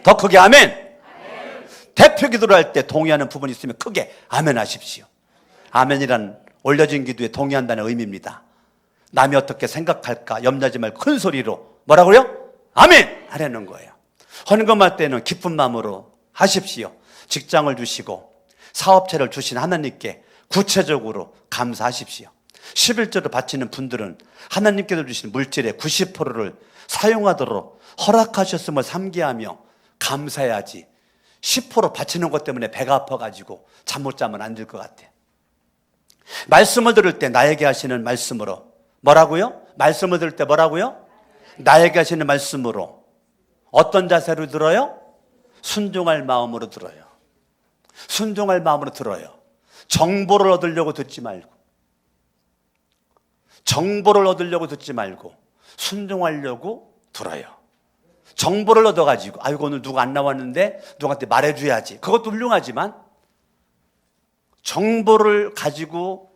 더 크게 아멘. 대표 기도를 할 때 동의하는 부분이 있으면 크게 아멘 하십시오. 아멘이란 올려진 기도에 동의한다는 의미입니다. 남이 어떻게 생각할까 염려하지 말고 큰 소리로 뭐라고요? 아멘 하라는 거예요. 헌금할 때는 기쁜 마음으로 하십시오. 직장을 주시고 사업체를 주신 하나님께 구체적으로 감사하십시오. 11조를 바치는 분들은 하나님께서 주신 물질의 90%를 사용하도록 허락하셨음을 삼기하며 감사해야지 10% 바치는 것 때문에 배가 아파가지고 잠 못 자면 안 될 것 같아요. 말씀을 들을 때 나에게 하시는 말씀으로 뭐라고요? 말씀을 들을 때 뭐라고요? 나에게 하시는 말씀으로 어떤 자세로 들어요? 순종할 마음으로 들어요. 순종할 마음으로 들어요. 정보를 얻으려고 듣지 말고 순종하려고 들어요. 정보를 얻어가지고 아이고 오늘 누가 안 나왔는데 누구한테 말해줘야지. 그것도 훌륭하지만 정보를 가지고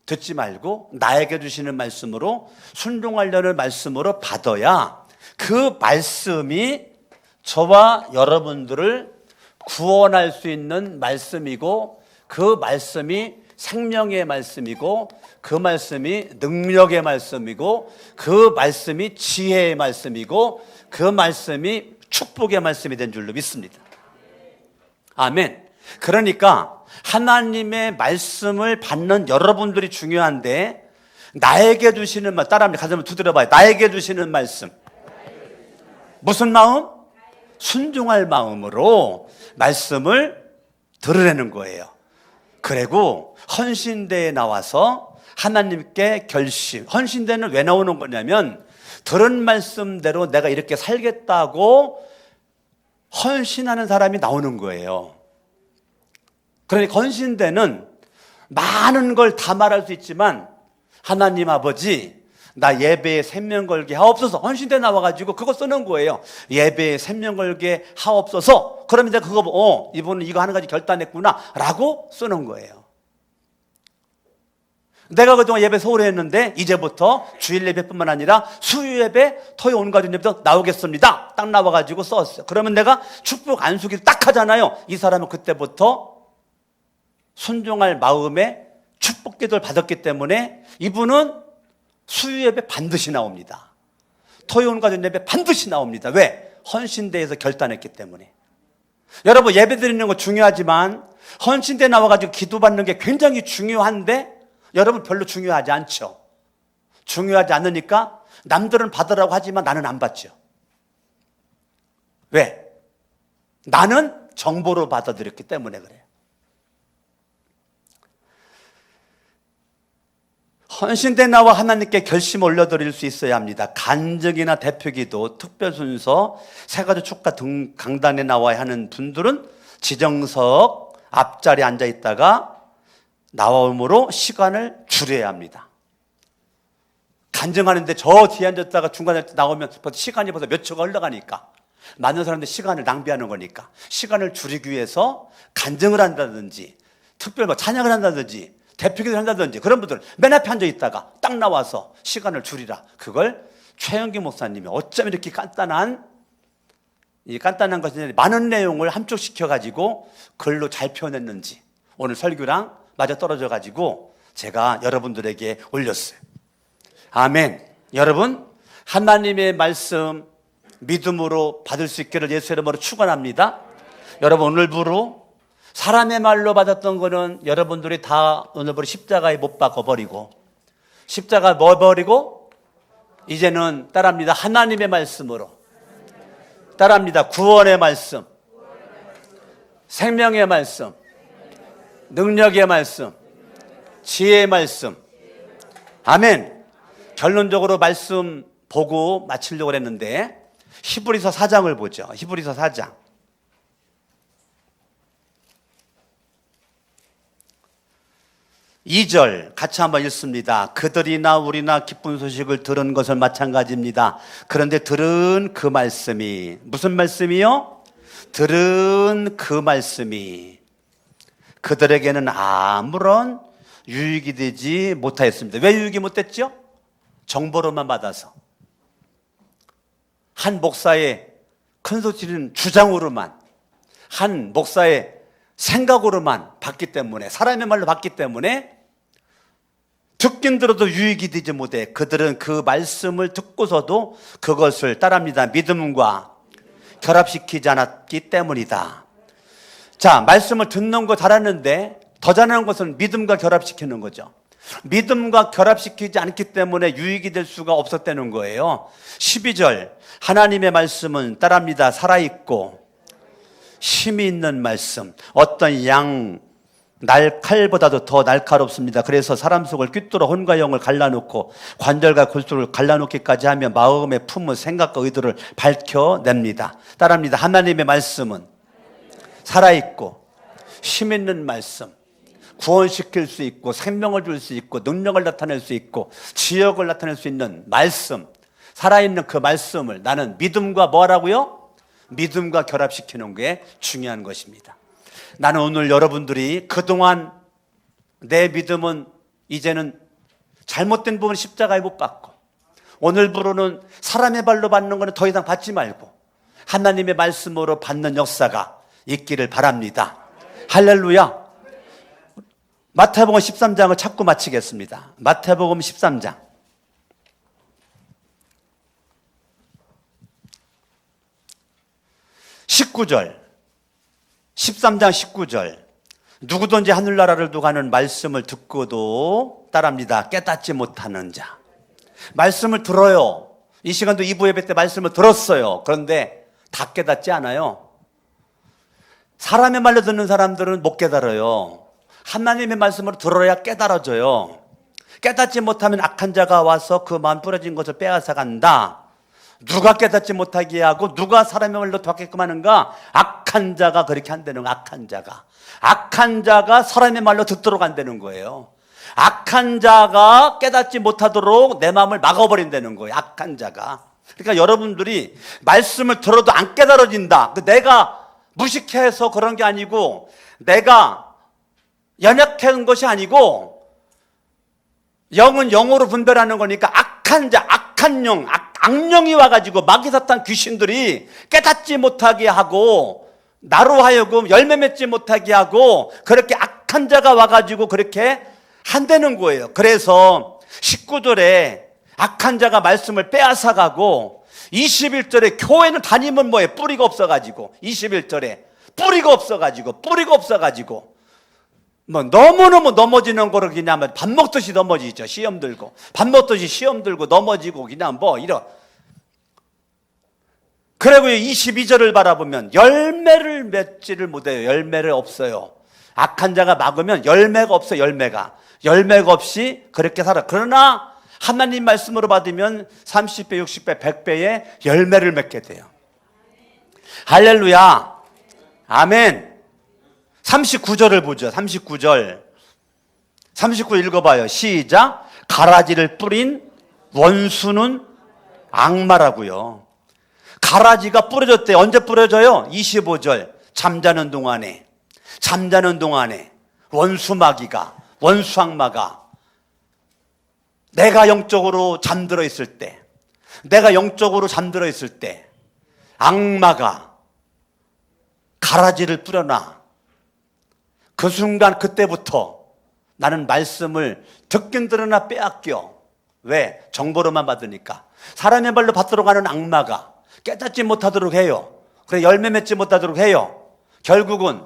듣지 말고 나에게 주시는 말씀으로 순종하려는 말씀으로 받아야 그 말씀이 저와 여러분들을 구원할 수 있는 말씀이고 그 말씀이 생명의 말씀이고 그 말씀이 능력의 말씀이고 그 말씀이 지혜의 말씀이고 그 말씀이 축복의 말씀이 된 줄로 믿습니다. 아멘. 그러니까 하나님의 말씀을 받는 여러분들이 중요한데 나에게 주시는 말 따라합니다. 가슴을 두드려봐요. 나에게 주시는 말씀 무슨 마음? 순종할 마음으로 말씀을 들으라는 거예요. 그리고 헌신대에 나와서 하나님께 결심. 헌신대는 왜 나오는 거냐면 들은 말씀대로 내가 이렇게 살겠다고 헌신하는 사람이 나오는 거예요. 그러니까 헌신대는 많은 걸 다 말할 수 있지만 하나님 아버지 나 예배에 생명 걸게 하옵소서. 헌신대 나와가지고 그거 쓰는 거예요. 예배에 생명 걸게 하옵소서. 그러면 이제 그거 이분은 이거 하는 가지 결단했구나 라고 쓰는 거예요. 내가 그동안 예배 소홀히 했는데 이제부터 주일 예배뿐만 아니라 수요 예배, 토요 온 가족 예배도 나오겠습니다. 딱 나와가지고 썼어요. 그러면 내가 축복 안수기도 딱 하잖아요. 이 사람은 그때부터 순종할 마음에 축복 기도를 받았기 때문에 이분은 수요 예배 반드시 나옵니다. 토요 온 가족 예배 반드시 나옵니다. 왜? 헌신대에서 결단했기 때문에. 여러분 예배 드리는 거 중요하지만 헌신대 나와가지고 기도받는 게 굉장히 중요한데 여러분 별로 중요하지 않죠. 중요하지 않으니까 남들은 받으라고 하지만 나는 안 받죠. 왜? 나는 정보로 받아들였기 때문에 그래요. 헌신대 나와 하나님께 결심 올려드릴 수 있어야 합니다. 간증이나 대표기도, 특별순서, 세가지 축가 등 강단에 나와야 하는 분들은 지정석 앞자리에 앉아있다가 나옴으로 시간을 줄여야 합니다. 간증하는데 저 뒤에 앉았다가 중간에 나오면 시간이 벌써 몇 초가 흘러가니까 많은 사람들 시간을 낭비하는 거니까 시간을 줄이기 위해서 간증을 한다든지 특별 찬양을 한다든지 대표기도를 한다든지 그런 분들 맨 앞에 앉아있다가 딱 나와서 시간을 줄이라. 그걸 최영기 목사님이 어쩜 이렇게 간단한 것이 많은 내용을 함축시켜가지고 글로 잘 표현했는지 오늘 설교랑 맞아 떨어져가지고 제가 여러분들에게 올렸어요. 아멘. 여러분 하나님의 말씀 믿음으로 받을 수 있기를 예수 이름으로 축원합니다. 여러분 오늘부로 사람의 말로 받았던 거는 여러분들이 다 오늘부로 십자가에 못 박아버리고 십자가 뭐 버리고 이제는 따라합니다. 하나님의 말씀으로 따라합니다. 구원의 말씀, 생명의 말씀, 능력의 말씀, 지혜의 말씀. 아멘. 결론적으로 말씀 보고 마치려고 했는데 히브리서 4장을 보죠. 히브리서 4장. 2절 같이 한번 읽습니다. 그들이나 우리나 기쁜 소식을 들은 것은 마찬가지입니다. 그런데 들은 그 말씀이 무슨 말씀이요? 들은 그 말씀이 그들에게는 아무런 유익이 되지 못하였습니다. 왜 유익이 못됐죠? 정보로만 받아서 한 목사의 큰 소리는 주장으로만 한 목사의 생각으로만 봤기 때문에, 사람의 말로 봤기 때문에 듣긴 들어도 유익이 되지 못해. 그들은 그 말씀을 듣고서도 그것을 따릅니다. 믿음과 결합시키지 않았기 때문이다. 자, 말씀을 듣는 거 잘하는데 더 잘하는 것은 믿음과 결합시키는 거죠. 믿음과 결합시키지 않기 때문에 유익이 될 수가 없었다는 거예요. 12절, 하나님의 말씀은 따릅니다. 살아있고 힘이 있는 말씀, 어떤 칼보다도 더 날카롭습니다. 그래서 사람 속을 꿰뚫어 혼과 영을 갈라놓고 관절과 골수를 갈라놓기까지 하며 마음의 품은 생각과 의도를 밝혀냅니다. 따라합니다. 하나님의 말씀은 살아있고 힘 있는 말씀, 구원시킬 수 있고 생명을 줄 수 있고 능력을 나타낼 수 있고 지역을 나타낼 수 있는 말씀, 살아있는 그 말씀을 나는 믿음과 뭐라고요? 믿음과 결합시키는 게 중요한 것입니다. 나는 오늘 여러분들이 그동안 내 믿음은 이제는 잘못된 부분 십자가에 못 박고 오늘부로는 사람의 발로 받는 것은 더 이상 받지 말고 하나님의 말씀으로 받는 역사가 있기를 바랍니다. 할렐루야. 마태복음 13장을 찾고 마치겠습니다. 마태복음 13장 19절, 13장 19절. 누구든지 하늘나라를 두고 하는 말씀을 듣고도 따릅니다. 깨닫지 못하는 자. 말씀을 들어요. 이 시간도 2부 예배 때 말씀을 들었어요. 그런데 다 깨닫지 않아요. 사람의 말로 듣는 사람들은 못 깨달아요. 하나님의 말씀을 들어야 깨달아져요. 깨닫지 못하면 악한 자가 와서 그 마음 부러진 것을 빼앗아 간다. 누가 깨닫지 못하게 하고 누가 사람의 말로 듣게끔 하는가? 악한 자가 그렇게 한다는 거예요. 악한 자가 사람의 말로 듣도록 한다는 거예요. 악한 자가 깨닫지 못하도록 내 마음을 막아버린다는 거예요. 악한 자가. 그러니까 여러분들이 말씀을 들어도 안 깨달아진다. 내가 무식해서 그런 게 아니고 내가 연약한 것이 아니고 영은 영으로 분별하는 거니까 악한 자, 악한 영, 악령이 와가지고 마귀사탄 귀신들이 깨닫지 못하게 하고 나로 하여금 열매 맺지 못하게 하고 그렇게 악한 자가 와가지고 그렇게 한다는 거예요. 그래서 19절에 악한 자가 말씀을 빼앗아가고 21절에 교회는 다니면 뭐예요? 뿌리가 없어가지고 21절에 뿌리가 없어가지고 뭐 너무너무 넘어지는 거를 그냥 밥 먹듯이 넘어지죠. 시험 들고 밥 먹듯이 시험 들고 넘어지고 그냥 뭐 이런. 그리고 22절을 바라보면 열매를 맺지를 못해요. 열매를 없어요. 악한 자가 막으면 열매가 없어요. 열매가 없이 그렇게 살아. 그러나 하나님 말씀으로 받으면 30배, 60배, 100배의 열매를 맺게 돼요. 할렐루야. 아멘. 39절을 보죠. 39절 읽어봐요. 시작. 가라지를 뿌린 원수는 악마라고요. 가라지가 뿌려졌대. 언제 뿌려져요? 25절. 잠자는 동안에 원수 악마가 내가 영적으로 잠들어 있을 때 악마가 가라지를 뿌려놔. 그 순간 그때부터 나는 말씀을 듣긴 들으나 빼앗겨. 왜? 정보로만 받으니까. 사람의 말로 받도록 하는 악마가 깨닫지 못하도록 해요. 그래 열매 맺지 못하도록 해요. 결국은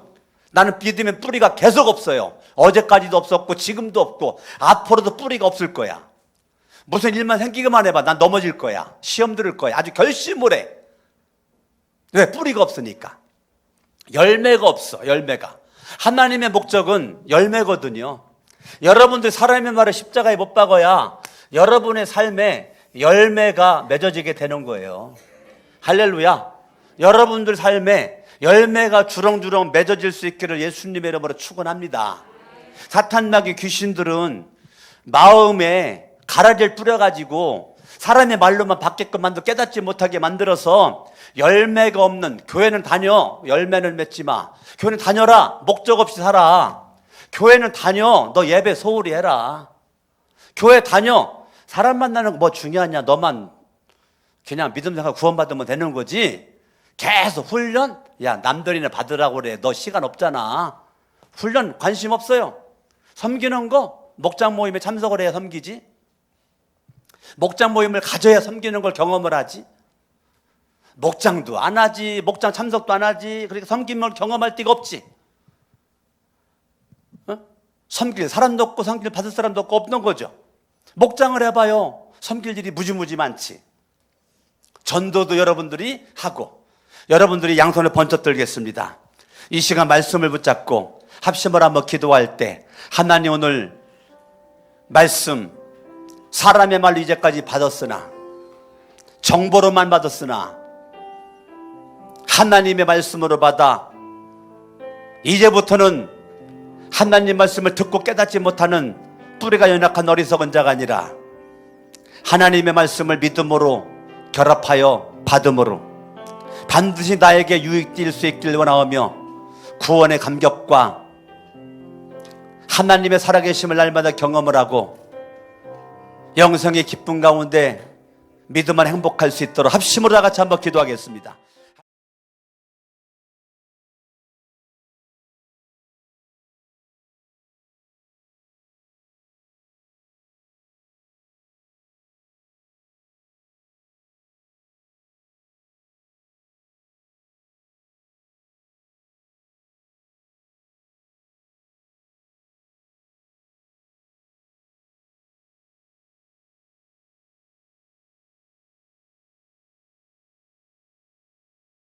나는 믿음의 뿌리가 계속 없어요. 어제까지도 없었고 지금도 없고 앞으로도 뿌리가 없을 거야. 무슨 일만 생기기만 해봐. 난 넘어질 거야. 시험 들을 거야. 아주 결심을 해. 왜? 뿌리가 없으니까. 열매가 없어. 하나님의 목적은 열매거든요. 여러분들 사람의 말을 십자가에 못 박아야 여러분의 삶에 열매가 맺어지게 되는 거예요. 할렐루야. 여러분들 삶에 열매가 주렁주렁 맺어질 수 있기를 예수님의 이름으로 축원합니다. 사탄마귀 귀신들은 마음에 가라지를 뿌려가지고 사람의 말로만 받게끔 만들어 깨닫지 못하게 만들어서 열매가 없는, 교회는 다녀, 열매는 맺지 마. 교회는 다녀라, 목적 없이 살아. 교회는 다녀, 너 예배 소홀히 해라. 교회 다녀, 사람 만나는 거 뭐 중요하냐. 너만 그냥 믿음 생활 구원받으면 되는 거지. 계속 훈련, 야, 남들이나 받으라고 그래. 너 시간 없잖아. 훈련 관심 없어요. 섬기는 거 목장 모임에 참석을 해야 섬기지. 목장 모임을 가져야 섬기는 걸 경험을 하지. 목장도 안 하지, 목장 참석도 안 하지. 그러니까 섬김을 경험할 데가 없지. 섬길 사람도 없고 섬길 받을 사람도 없고 없는 거죠. 목장을 해봐요. 섬길 일이 무지무지 많지. 전도도 여러분들이 하고, 여러분들이 양손을 번쩍 들겠습니다. 이 시간 말씀을 붙잡고 합심을 한번 기도할 때, 하나님 오늘 말씀 사람의 말로 이제까지 받았으나, 정보로만 받았으나 하나님의 말씀으로 받아 이제부터는 하나님 말씀을 듣고 깨닫지 못하는 뿌리가 연약한 어리석은 자가 아니라 하나님의 말씀을 믿음으로 결합하여 받음으로 반드시 나에게 유익될 수 있길 원하오며, 구원의 감격과 하나님의 살아계심을 날마다 경험을 하고 영생의 기쁨 가운데 믿음만 행복할 수 있도록 합심으로 다 같이 한번 기도하겠습니다.